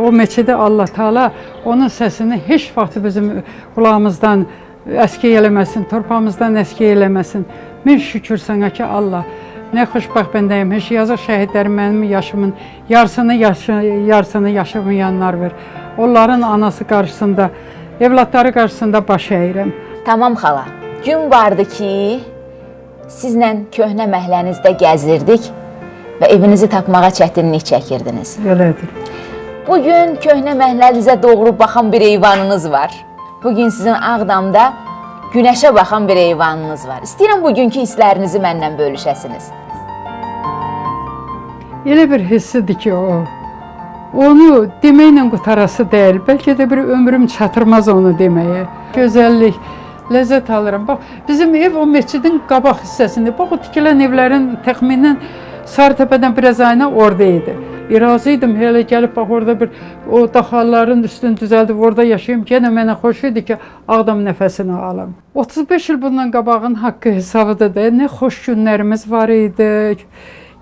o məscidə Allah Taala onun səsini heç vaxt bizim qulağımızdan əskiy eləməsin, torpağımızdan əskiy eləməsin. Min şükür sənə ki, Allah, nə xoşbəxt bəndəyim, heç yazıq şəhidlərim mənim yaşımın yarısını yaşamayanlar ver. Onların anası qarşısında, evlatları qarşısında baş əyirəm. Tamam xala, gün vardı ki, sizlə köhnə məhlənizdə gəzirdik və evinizi tapmağa çətinlik çəkirdiniz. Elədir. Bugün köhnə məhlənizə doğru baxan bir eyvanınız var. Bugün sizin Ağdamda günəşə baxan bir eyvanınız var. İstəyirəm bugünkü hisslərinizi məndən bölüşəsiniz. Elə bir hissidir ki, onu deməklə qutarası deyil. Bəlkə də bir ömrüm çatırmaz onu deməyə. Gözəllik, ləzzət alıram. Bax, bizim ev o məscidin qabaq hissəsində. Bax, o tikilən evlərin təxminən Sarıtəpədən biraz ayına orada idi. İrazı idim, elə gəlib bax, orada bir o daxalların üstünü düzəldib, orada yaşayım. Yenə mənə xoş idi ki, Ağdam nəfəsini alam. 35 il bundan qabağın haqqı hesabıdır da, nə xoş günlərimiz var idi.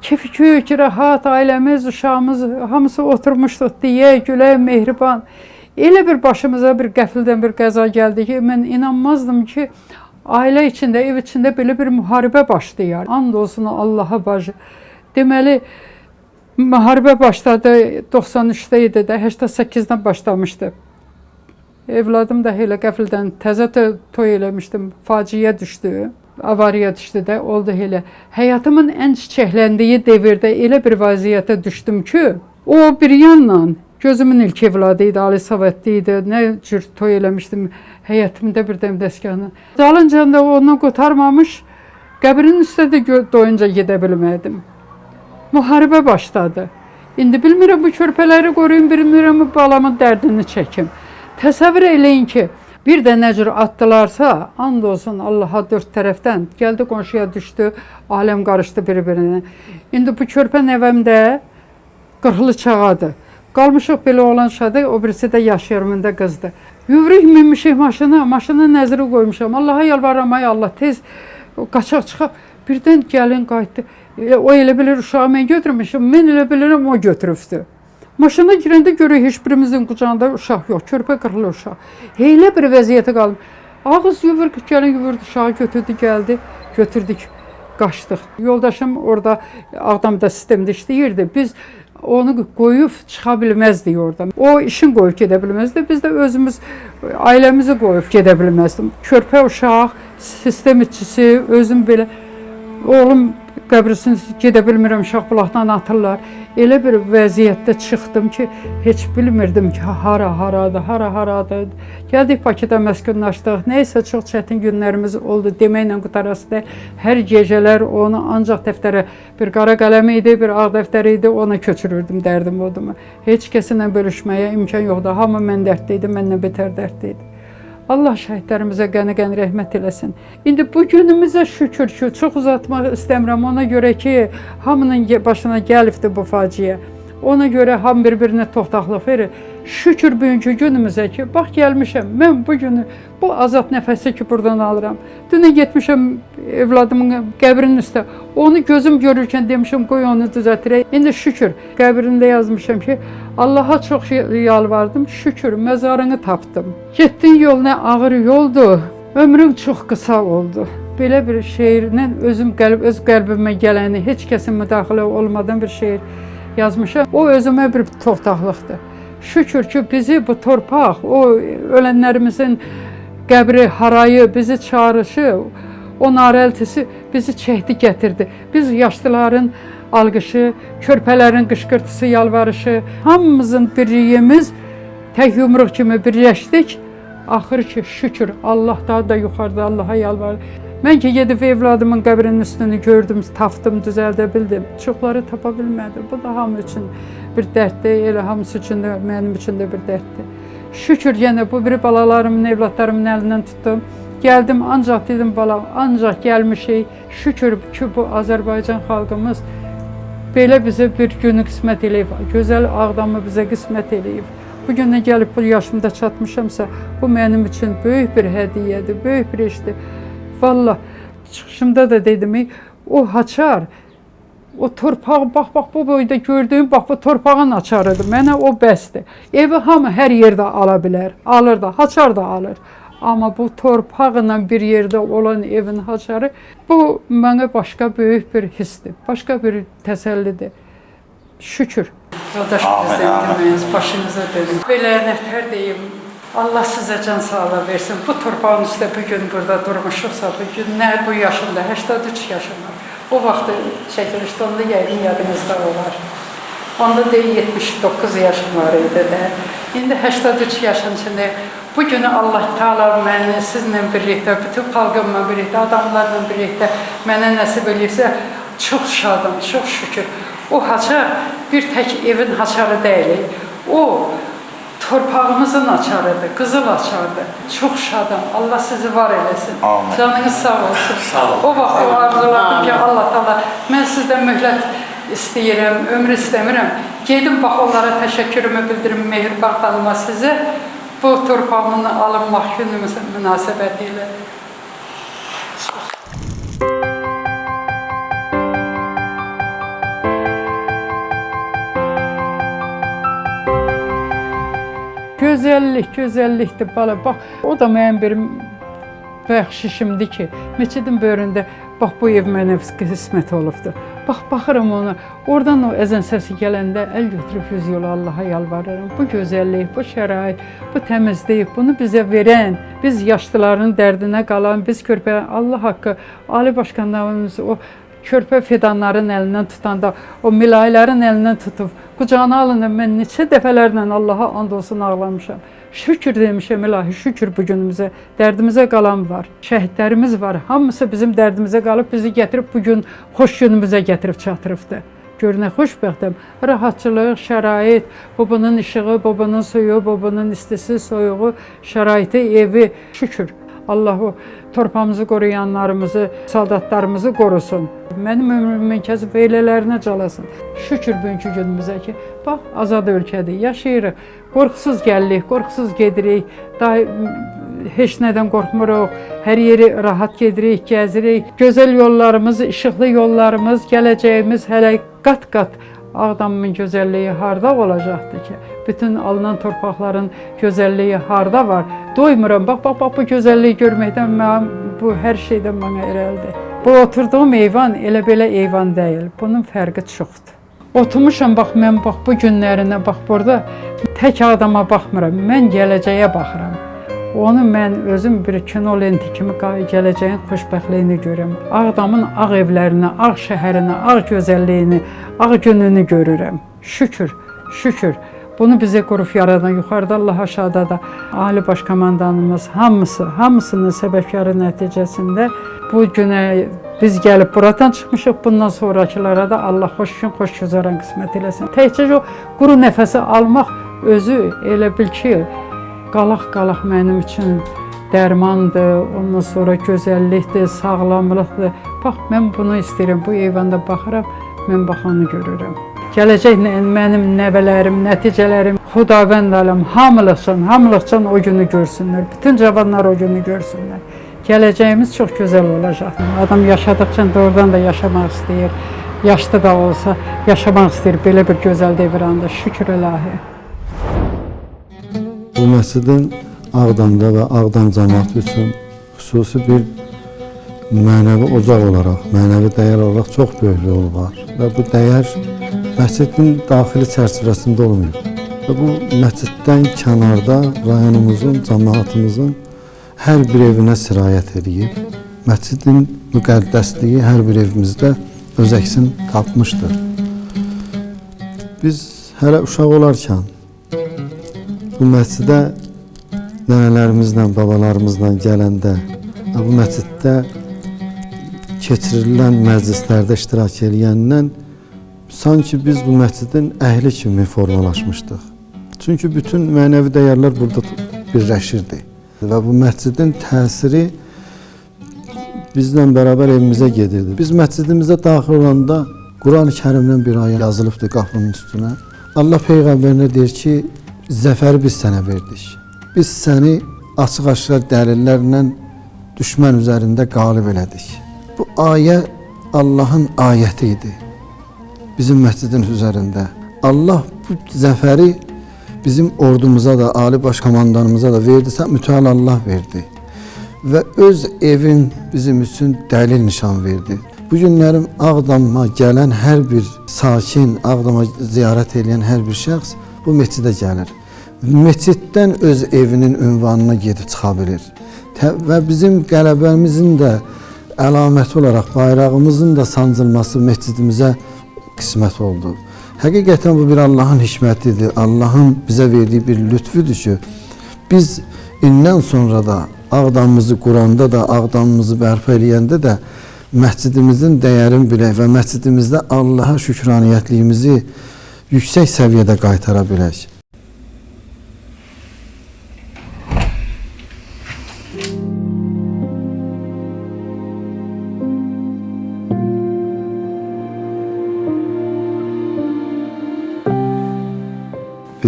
Keyfi rahat, ailəmiz, uşağımız, hamısı oturmuşduq deyə, gülə, mehriban. Elə bir başımıza bir qəfildən bir qəza gəldi ki, mən inanmazdım ki, ailə içində, ev içində belə bir müharibə başlayar. And olsun Allaha bacı. Deməli, müharibə başladı, 93-də idi də, 88-dən başlamışdı. Evladım da elə qəfildən təzə toy eləmişdim, faciəyə düşdü. Avariya düşdü də, oldu elə. Həyatımın ən çiçəkləndiyi devirdə elə bir vəziyyətə düşdüm ki, o bir yanla gözümün ilk evladı idi, Ali Savətli idi, nə cür toy eləmişdim həyətimdə bir dəm dəstgahını. Dalınca da onu qurtarmamış, qəbrin üstə də doyunca gedə bilmədim. Müharibə başladı. İndi bilmirəm bu körpələri qoruyum, bilmirəm bu balamın dərdini çəkim. Təsəvvür eləyin ki, bir də nə cür atdılarsa, and olsun Allaha dörd tərəfdən, gəldi qonşuya düşdü, aləm qarışdı bir-birinə. İndi bu körpə nəvəmdə 40-lı çağadır. Qalmışıq belə olan şadı, o birisi də yaş yarımında qızdı. Yuvruq minmişik maşına, maşının nəziri qoymuşam. Allaha yalvarıram, ay Allah, tez qaçaq çıxaq. Birdən gəlin qayıtdı. O elə bilir uşağı mən götürmüşüm, mən elə bilirəm o götürübdü. Maşına girəndə görək heç birimizin qucağında uşaq yox, körpə qırılı uşaq. Elə bir vəziyyətə qaldım. Ağız yuvur, gəlin yuvurdu, uşağı götürdü, gəldi, götürdük, qaçdıq. Yoldaşım orada Ağdamda sistemdə işləyirdi. Biz onu qoyub çıxa bilməzdik oradan. O işin qoyub gedə bilməzdi. Biz də özümüz ailəmizi qoyub gedə bilməzdim. Körpə uşaq, sistem işçisi, özüm belə oğlum qəbrisini gedə bilmirəm, Şahbulaqdan atırlar. Elə bir vəziyyətdə çıxdım ki, heç bilmirdim ki, haradır. Gəldik Bakıda məskunlaşdıq. Nəysə çox çətin günlərimiz oldu. Deməklə qutarası deyil. Hər gecələr onu ancaq dəftərə bir qara qələm idi, bir ağ dəftər idi, ona köçürürdüm dərdim odumu. Heç kəsinlə bölüşməyə imkan yoxdur. Hamı mən dərdli idi, məndən betər dərdli idi. Allah şəhidlərimizə qəni-qəni rəhmət eləsin. İndi bu günümüzə şükür ki, çox uzatmaq istəmirəm. Ona görə ki, hamının başına gəlibdi bu faciə. Ona görə hamı bir-birinə toxtaqlıq verir. Şükür bugünkü günümüzə ki, bax gəlmişəm. Mən bu günü, bu azad nəfəsi ki, buradan alıram. Dünə getmişəm evladımın qəbrinin üstə. Onu gözüm görürkən demişəm, qoy onu düzəltirək. İndi şükür, qəbrində yazmışam ki, Allaha çox yalvardım, şükür, məzarını tapdım. Getdiyin yol nə ağır yoldur, ömrüm çox qısa oldu. Belə bir şeirlə öz qəlbimə gələni, heç kəsin müdaxilə olmadan bir şeir yazmışam. O özümə bir toxtaqlıqdır. Şükür ki, bizi bu torpaq, o ölənlərimizin qəbri, harayı, bizi çağrışı, o narəltisi bizi çəkdi, gətirdi. Biz yaşlıların alqışı, körpələrin qışqırtısı, yalvarışı, hamımızın birliyimiz tək yumruq kimi birləşdik. Axır ki, şükür, Allah daha da yuxarıda Allaha yalvardı. Mən ki, gedib evladımın qəbrinin üstünü gördüm, tapdım, düzəldə bildim. Çoxları tapa bilmədi. Bu da hamı üçün bir dərddir, elə hamısı üçün də, mənim üçün də bir dərddir. Şükür, yenə bu biri balalarımın, evladlarımın əlindən tutdum. Gəldim, ancaq dedim, balam, ancaq gəlmişik. Şükür ki, bu Azərbaycan xalqımız belə bizə bir günü qismət eləyib, gözəl Ağdamı bizə qismət eləyib. Bugün gəlib bu yaşımda çatmışamsa, bu mənim üçün böyük bir hədiyyədir, böyük bir işdir. Vallahi çıxışımda da dedim, o haçar, o torpağı, bax bu boyda gördüyüm, bax bu torpağın açarıdır. Mənə o bəsdir. Evi hamı hər yerdə ala bilər, alır da, haçar da alır. Amma bu torpaqla bir yerdə olan evin haçarı, bu mənə başqa böyük bir hissdir, başqa bir təsəllidir. Şükür. Qardaş prezidentimiz başınıza dönün. Belə nətər deyim, Allah sizə can sağlığı versin. Bu torpağın üstə bugün burada durmuşuqsa, bugün nə bu yaşımda, 83 yaşım var. O vaxtı çəkilişdə onda yəqin yadınızda olar. Onda deyil 79 yaşım var idi də. İndi 83 yaşın içində bu günü Allah Teala məni sizinlə birlikdə, bütün xalqımla birlikdə, adamlarla birlikdə mənə nəsib eləyirsə, çox şadım, çox şükür. O haçar bir tək evin haçarı deyil. O torpağımızın açarıdır, qızıl açardır. Çox şadam. Allah sizi var eləsin. Amin. Canınız sağ olsun. Sağ olun. O vaxt o arzuladım ki, Allah Teala, mən sizdən möhlət istəyirəm, ömür istəmirəm. Gedim, bax, onlara təşəkkürümü bildirim, mehriban xanıma sizə. Bu torpağımın alınmaq günümüz münasibəti ilə. Gözəllikdir bala. Bax, o da mənim bir bəxşişimdir ki, meçidin böyründə bax bu ev mənə qismət olubdur. Bax, baxıram ona, oradan o əzən səsi gələndə əl götürüb yüz yolu Allaha yalvarıram. Bu gözəllik, bu şərait, bu təmizlik, bunu bizə verən, biz yaşlıların dərdinə qalan, biz körpə, Allah haqqı, Ali Başkanlarımız o körpə fidanların əlindən tutanda, o milayların əlindən tutub, qucağına alınıb, mən neçə dəfələrlə Allaha and olsun ağlamışam. Şükür demişəm, ilahi, şükür bu günümüzə, dərdimizə qalan var, şəhidlərimiz var, hamısı bizim dərdimizə qalıb, bizi gətirib bugün xoş günümüzə gətirib çatırıbdır. Gör nə xoşbəxtəm, rahatçılıq, şərait, babanın işığı, babanın suyu, babanın istisi, soyuğu, şəraiti, evi, şükür. Allah o torpağımızı qoruyanlarımızı, saldatlarımızı qorusun. Mənim ömrümün kəsib eylələrinə calasın. Şükür bugünkü günümüzə ki, bax, azad ölkədir, yaşayırıq. Qorxusuz gəlirik, qorxusuz gedirik, heç nədən qorxmuruq, hər yeri rahat gedirik, gəzirik. Gözəl yollarımız, işıqlı yollarımız, gələcəyimiz hələ qat-qat. Ağdamın gözəlliyi harda olacaqdır ki? Bütün alınan torpaqların gözəlliyi harda var? Doymuram, bax, bu gözəlliyi görməkdən bu hər şeydən mənə irəlidir. Bu oturduğum eyvan elə belə eyvan deyil, bunun fərqi çoxdur. Oturmuşam bax mən bax bu günlərinə bax burada tək adama baxmıram. Mən gələcəyə baxıram. Onu mən özüm bir kino lenti kimi gələcəyin xoşbəxtliyini görürəm. Ağdamın ağ evlərini, ağ şəhərini, ağ gözəlliyini, ağ gününü görürəm. Şükür, şükür. Bunu bize qurub yaradan, yuxarıda Allah aşağıda da Ali Baş Komandanımız hamısının səbəbkarı nəticəsində bu günə biz gəlib buradan çıxmışıq. Bundan sonrakılara da Allah xoş gün, xoş güzaran qismət eləsin. Təkcə o quru nəfəsi almaq özü elə bil ki, qalaq mənim üçün dərmandır, ondan sonra gözəllikdir, sağlamlıqdır. Bax, mən bunu istəyirəm, bu eyvanda baxıram, mən baxanı görürəm. Gələcək mənim nəvələrim, nəticələrim, Xudavənd aləm, hamılıqcan o günü görsünlər. Bütün cavanlar o günü görsünlər. Gələcəyimiz çox gözəl olacaq. Adam yaşadıqca doğrudan da yaşamaq istəyir. Yaşlı da olsa yaşamaq istəyir belə bir gözəl devranda. Şükür ilahi. Bu məscidin Ağdamda və Ağdam cəmiyyəti üçün xüsusi bir mənəvi ocaq olaraq, mənəvi dəyər olaraq çox böyük rolu var. Və bu dəyər məscidin daxili çərçivəsində olmuyor. Və bu məsciddən kənarda rayonumuzun, cəmiyyətimizin hər bir evinə sirayət edib. Məscidin müqəddəsliyi hər bir evimizdə öz əksini tapmışdır. Biz hələ uşaq olarkən bu məscidə nənələrimizlə, babalarımızla gələndə, bu məsciddə keçirilən məclislərdə iştirak edəndən sanki biz bu məscidin əhli kimi formalaşmışdıq. Çünki bütün mənəvi dəyərlər burada birləşirdi. Və bu məscidin təsiri bizlə bərabər evimizə gedirdi. Biz məscidimizə daxil olanda Quran-ı Kərimdən bir ayə yazılıbdır qapının üstünə. Allah Peyğəmbərinə deyir ki, zəfəri biz sənə verdik. Biz səni açıq-aşkar dəlillərlə düşmən üzərində qalib elədik. Bu ayə Allahın ayəti idi bizim məscidin üzərində. Allah bu zəfəri bizim ordumuza da, Ali Baş Komandanımıza da verdisə, mütəal Allah verdi. Və öz evin bizim üçün dəlil nişan verdi. Bu günlərim Ağdama gələn hər bir sakin, Ağdama ziyarət edən hər bir şəxs bu məscidə gəlir. Məsciddən öz evinin ünvanına gedib çıxa bilir. Və bizim qələbəmizin də əlaməti olaraq bayrağımızın da sancılması məscidimizə qismət oldu. Həqiqətən bu bir Allahın hikmətidir, Allahın bizə verdiyi bir lütfüdür ki, biz indən sonra da Ağdamımızı quranda da, Ağdamımızı bərpa eləyəndə də məscidimizin dəyərini bilək və məscidimizdə Allaha şükraniyyətliyimizi yüksək səviyyədə qaytara bilək.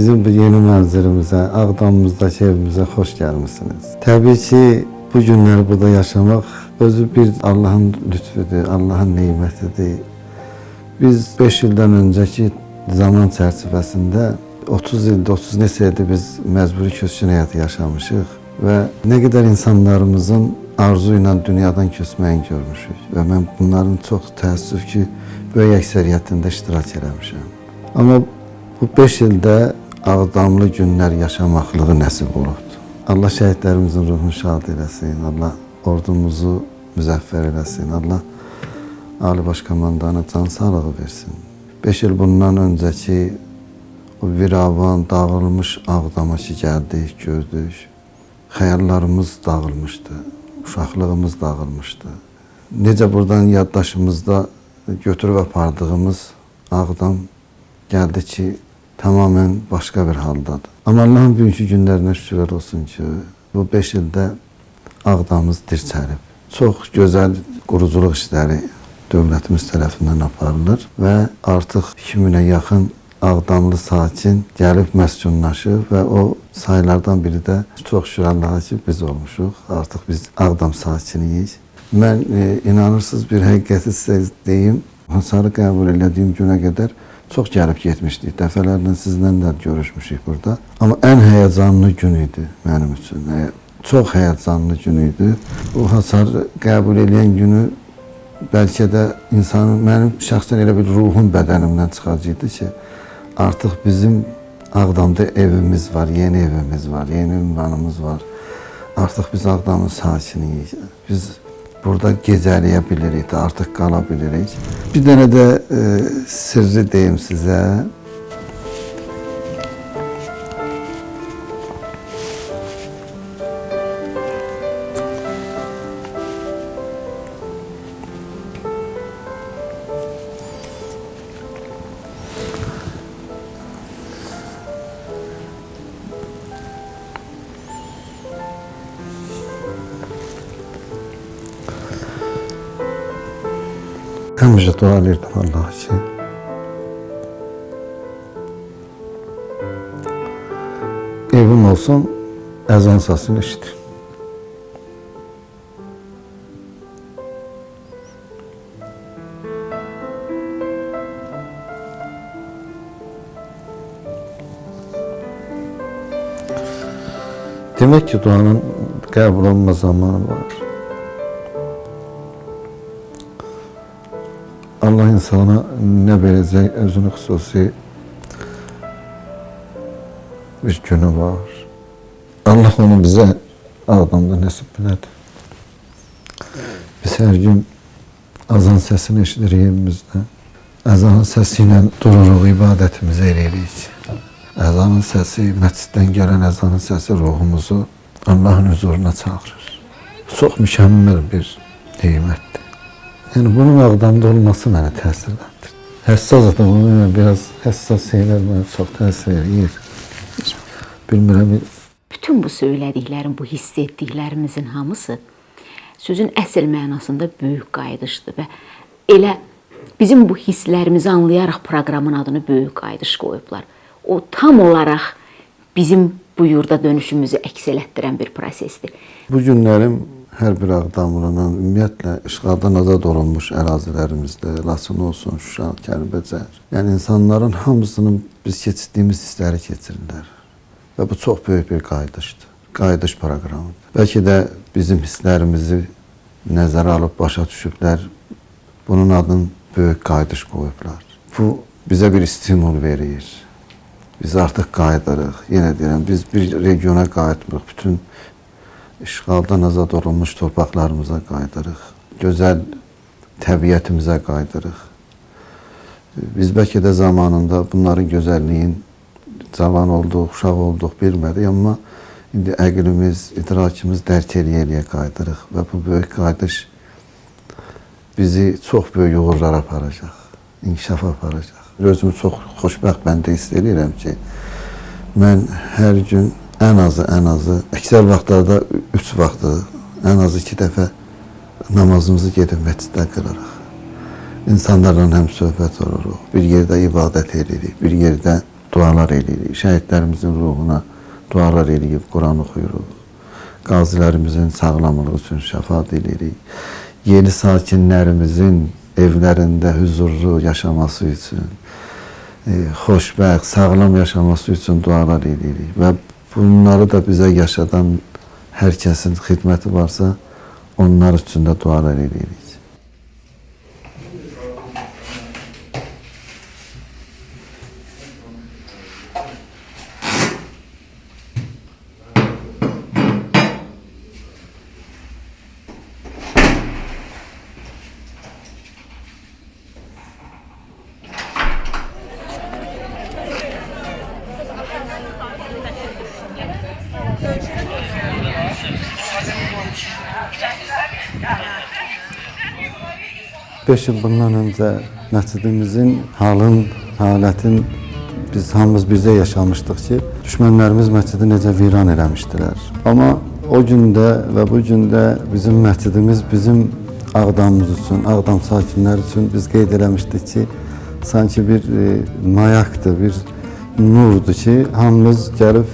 Bizim bu yeni mənzilimizə, Ağdamımızdakı evimizə xoş gəlmişsiniz. Təbii ki, bu günləri burada yaşamaq özü bir Allahın lütfüdür, Allahın neymətidir. Biz 5 ildən öncəki zaman çərçivəsində 30 ildə, 30 neçə ildir biz məcburi köçkün həyatı yaşamışıq və nə qədər insanlarımızın arzu ilə dünyadan köçməyini görmüşük və mən bunların çox təəssüf ki, böyük əksəriyyətində iştirak eləmişəm. Amma bu 5 ildə Ağdamlı günlər yaşamaqlığı nəsib olubdur. Allah şəhidlərimizin ruhunu şad eləsin, Allah ordumuzu müzəffər eləsin, Allah Ali Baş Komandana can sağlığı versin. 5 il bundan öncəki o viravan, dağılmış Ağdama ki gəldik, gördük. Xəyallarımız dağılmışdı, uşaqlığımız dağılmışdı. Necə buradan yaddaşımızda götürüb apardığımız Ağdam gəldi ki, tamamən başqa bir haldadır. Amma Allahın bugünkü günlərinə şükürlər olsun ki, bu 5 ildə Ağdamımız dirçəlib. Çox gözəl quruculuq işləri dövlətimiz tərəfindən aparılır və artıq 2000-ə yaxın Ağdamlı sakin gəlib məskunlaşıb və o saylardan biri də çox şükür Allaha ki, biz olmuşuq. Artıq biz Ağdam sakiniyik. Mən inanırsınız bir həqiqəti sizə deyim, hasarı qəbul elədiyim günə qədər çox gəlib getmişdik. Dəfələrlə sizlə də görüşmüşük burada. Amma ən həyəcanlı gün idi mənim üçün. Çox həyəcanlı gün idi. Bu hasar qəbul edən günü bəlkə də insanın, mənim şəxsən elə bir ruhum bədənimdən çıxacaqdı ki, artıq bizim Ağdamda evimiz var, yeni evimiz var, yeni ünvanımız var. Artıq biz Ağdamın sakiniyik. Biz burada gecələyə bilirik də, artıq qala bilirik. Bir dənə də sirri deyim sizə. Həmişə dua edirdim Allah ki, evim olsun, əzan səsini eşidim. Demək ki, duanın qəbul olma zamanı var. Allah insana nə verəcək, özünü xüsusi bir günü var. Allah onu bizə Ağdamda nəsib elədi. Biz hər gün azan səsini eşidirik evimizdə. Əzanın səsi ilə dururuq, ibadətimizi eləyirik. Əzanın səsi, məsciddən gələn əzanın səsi ruhumuzu Allahın huzuruna çağırır. Çox mükəmməl bir nemətdir. Yəni bunun Ağdamda olması mənə təsirləndir. Həssas adamım, biraz həssas şeylər mənə çox təsir edir. Bilmirəm. Bütün bu söylədiklərim, bu hiss etdiklərimizin hamısı sözün əsl mənasında böyük qayıdışdır və elə bizim bu hisslərimizi anlayaraq proqramın adını böyük qayıdış qoyublar. O tam olaraq bizim bu yurda dönüşümüzü əks elətdirən bir prosesdir. Bu günlərim hər bir Ağdamlının ümumiyyətlə işğaldan azad olunmuş ərazilərimizdə, Laçın olsun, Şuşa, Kəlbəcər, yəni insanların hamısının biz keçirdiyimiz hissləri keçirirlər. Və bu çox böyük bir qayıdışdır, qayıdış proqramıdır. Bəlkə də bizim hisslərimizi nəzərə alıb başa düşüblər, bunun adını böyük qayıdış qoyublar. Bu bizə bir stimul verir. Biz artıq qayıdırıq. Yenə deyirəm, biz bir regiona qayıtmırıq. Bütün işğaldan azad olunmuş torpaqlarımıza qayıdırıq. Gözəl təbiətimizə qayıdırıq. Biz bəlkə də zamanında bunların gözəlliyin cavan olduq, uşaq olduq, bilmədik, amma indi əqlimiz, idrakimiz dərk eləyə qayıdırıq və bu böyük qayıdış bizi çox böyük uğurlara aparacaq, inkişafa aparacaq. Özümü çox xoşbəxt bəndə hiss edirəm ki, mən hər gün ən azı, əksər vaxtlarda 3 vaxtı, ən azı 2 dəfə namazımızı gedib məsciddə qılırıq. İnsanlarla həm söhbət oluruq, bir yerdə ibadət edirik, bir yerdə dualar edirik, şəhidlərimizin ruhuna dualar edib, Quran oxuyuruq, qazilərimizin sağlamlığı üçün şəfa diləyirik, yeni sakinlərimizin evlərində huzurlu yaşaması üçün, xoşbəxt, sağlam yaşaması üçün dualar edirik və bunları da bizə yaşadan hər kəsin xidməti varsa, onlar üçün də dualar edirik. Beş il bundan öncə məscidimizin halətin biz hamımız bircə yaşamışdıq ki, düşmənlərimiz məscidi necə viran eləmişdilər. Amma o gündə və bu gündə bizim məscidimiz bizim Ağdamımız üçün, Ağdam sakinləri üçün biz qeyd eləmişdik ki, sanki bir mayaqdır, bir nurdur ki, hamımız gəlib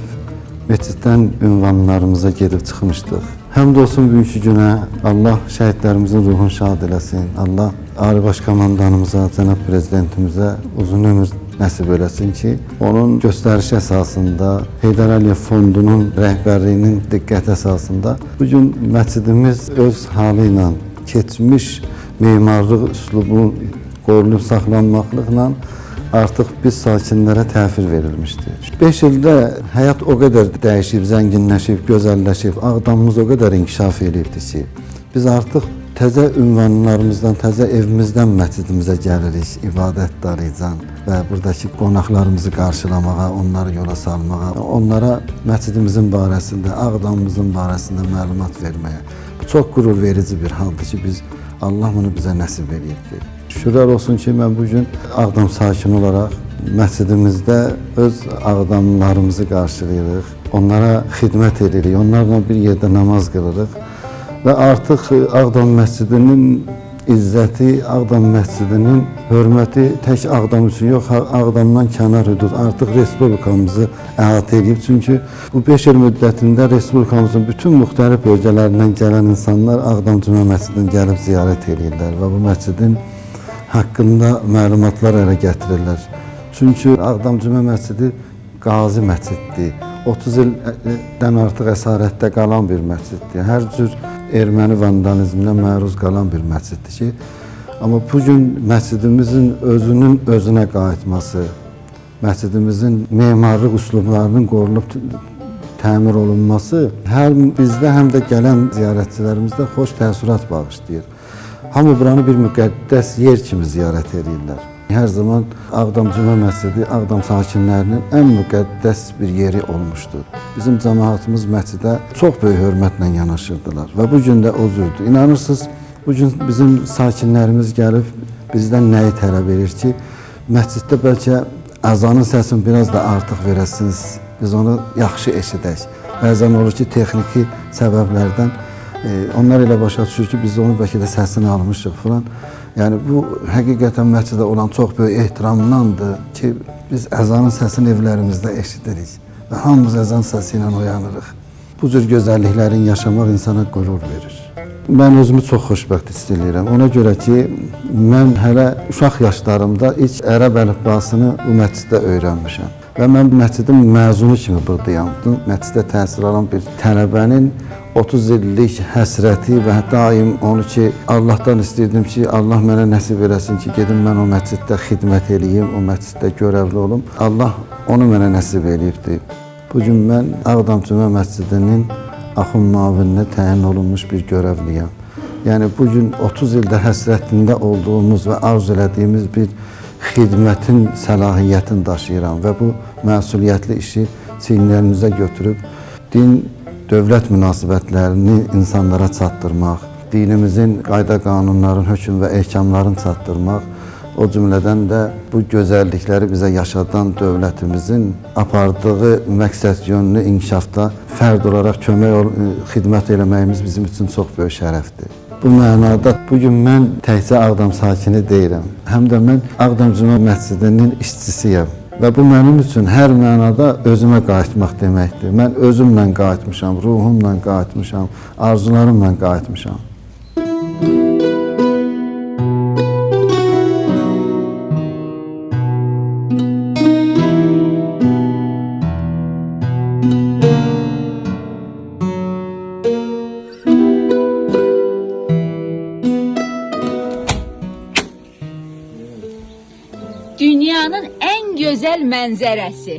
məsciddən ünvanlarımıza gedib çıxmışdıq. Həmd olsun bugünkü günə, Allah şəhidlərimizin ruhunu şad eləsin, Allah Ali Baş Komandanımıza, Cənab Prezidentimizə uzun ömür nəsib eləsin ki, onun göstərişi əsasında, Heydər Əliyev Fondunun rəhbərliyinin diqqət əsasında bugün məscidimiz öz halı ilə keçmiş memarlıq üslubu qorunub saxlanmaqlıqla artıq biz sakinlərə təhvil verilmişdi. 5 ildə həyat o qədər dəyişib, zənginləşib, gözəlləşib, Ağdamımız o qədər inkişaf edibdi ki, biz artıq təzə ünvanlarımızdan, təzə evimizdən məscidimizə gəlirik, ibadətdarıycan və buradakı qonaqlarımızı qarşılamağa, onları yola salmağa, onlara məscidimizin barəsində, Ağdamımızın barəsində məlumat verməyə. Bu çox qürur verici bir haldır ki, Allah bunu bizə nəsib edibdir. Şükürlər olsun ki, mən bugün Ağdam sakini olaraq məscidimizdə öz Ağdamlarımızı qarşılayırıq, onlara xidmət edirik, onlarla bir yerdə namaz qılırıq və artıq Ağdam məscidinin izzəti, Ağdam məscidinin hörməti tək Ağdam üçün yox, Ağdamdan kənar hüdud artıq respublikamızı əhatə edib. Çünki bu 5 il müddətində respublikamızın bütün müxtəlif bölgələrindən gələn insanlar Ağdam Cümə məscidini gəlib ziyarət edirlər və bu məscidin haqqında məlumatlar ələ gətirirlər. Çünki Ağdam Cümə məscidi qazi məsciddir. 30 ildən artıq əsarətdə qalan bir məsciddir. Hər cür erməni vandalizminə məruz qalan bir məsciddir ki, amma bugün məscidimizin özünün özünə qayıtması, məscidimizin memarlıq üslublarının qorunub təmir olunması həm bizdə, həm də gələn ziyarətçilərimizdə xoş təəssürat bağışlayır. Hamı buranı bir müqəddəs yer kimi ziyarət edirlər. Hər zaman Ağdam Cümə məscidi Ağdam sakinlərinin ən müqəddəs bir yeri olmuşdur. Bizim cəmaatımız məscidə çox böyük hörmətlə yanaşırdılar və bu gün də o cürdür. İnanırsınız, bugün bizim sakinlərimiz gəlib bizdən nəyi tələb edir ki, məsciddə bəlkə əzanın səsini biraz da artıq verəsiniz, biz onu yaxşı eşidək. Bəzən olur ki, texniki səbəblərdən onlar elə başa düşür ki, biz onun bəlkə də səsini almışıq falan. Yəni bu həqiqətən məscidə olan çox böyük ehtiramdandır ki, biz əzanın səsini evlərimizdə eşidirik və hamımız əzan səsi ilə oyanırıq. Bu cür gözəlliklərin yaşamaq insana qürur verir. Mən özümü çox xoşbəxt hiss edirəm. Ona görə ki, mən hələ uşaq yaşlarımda ilk ərəb əlifbasını bu məsciddə öyrənmişəm. Və mən bu məscidin məzunu kimi buradayam. Məsciddə təhsil alan bir tələbənin 30 illik həsrəti və daim onu ki, Allahdan istəyirdim ki, Allah mənə nəsib eləsin ki, gedim mən o məsciddə xidmət eləyim, o məsciddə görevli olum. Allah onu mənə nəsib eləyibdir. Bugün mən Ağdam Cümə məscidinin axın müavininə təyin olunmuş bir görevliyəm. Yəni bugün 30 ildə həsrətində olduğumuz və arzu elədiyimiz bir xidmətin səlahiyyətini daşıyıram və bu məsuliyyətli işi çiyinlərimizə götürüb din dövlət münasibətlərini insanlara çatdırmaq, dinimizin qayda qanunların, hökm və ehkamlarını çatdırmaq, o cümlədən də bu gözəllikləri bizə yaşadan dövlətimizin apardığı məqsəd yönlü inkişafda fərd olaraq xidmət eləməyimiz bizim üçün çox böyük şərəfdir. Bu mənada bugün mən təkcə Ağdam sakini deyirəm, həm də mən Ağdam Cümə məscidinin işçisiyəm. Və bu mənim üçün hər mənada özümə qayıtmaq deməkdir. Mən özümlə qayıtmışam, ruhumla qayıtmışam, arzularımla qayıtmışam. Dünyanın ən gözəl mənzərəsi.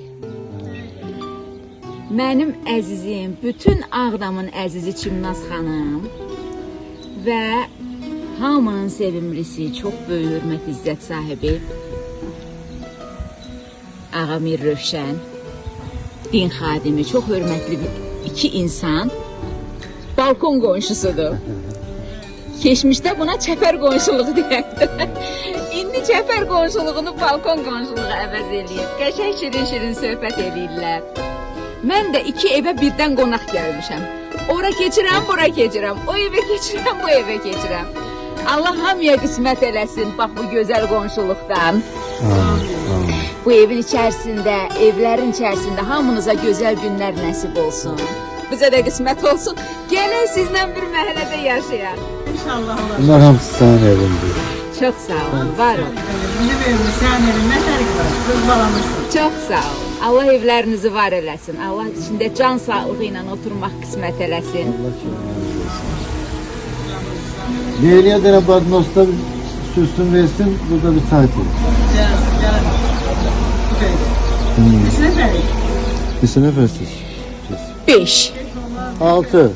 Mənim əzizim, bütün Ağdamın əzizi Çimnaz xanım və hamının sevimlisi, çox böyük hörmət izzət sahibi Ağamir Rövşən, din xadimi, çox hörmətli iki insan, balkon qonşusudur. Keçmişdə buna çəpər qonşuluğu deyərdi. İndi çəpər qonşuluğunu balkon qonşuluğu əvəz eləyib. Qəşəng şirin-şirin söhbət eləyirlər. Mən də iki evə birdən qonaq gəlmişəm. Ora keçirəm, bura keçirəm. O evə keçirəm, bu evə keçirəm. Allah hamıya qismət eləsin bax bu gözəl qonşuluqdan. Bu evin içərisində, evlərin içərisində hamınıza gözəl günlər nəsib olsun. Bizə də qismət olsun. Gəlin sizlə bir məhəllədə yaşayaq. İnşallah olar. Bunlar hamısı sənin evindir. Çox sağ olun, var olun. Bizim evimiz sənin evin nə fərqi var? Qız balamızsın. Çox sağ olun. Allah evlərinizi var eləsin. Allah içində can sağlığı ilə oturmaq qismət eləsin. Leyli'ye de Badnos'ta sürsün versin, burada bir saat verir. Neçə nəfərik? Neçə nəfərsiz? 5. 6.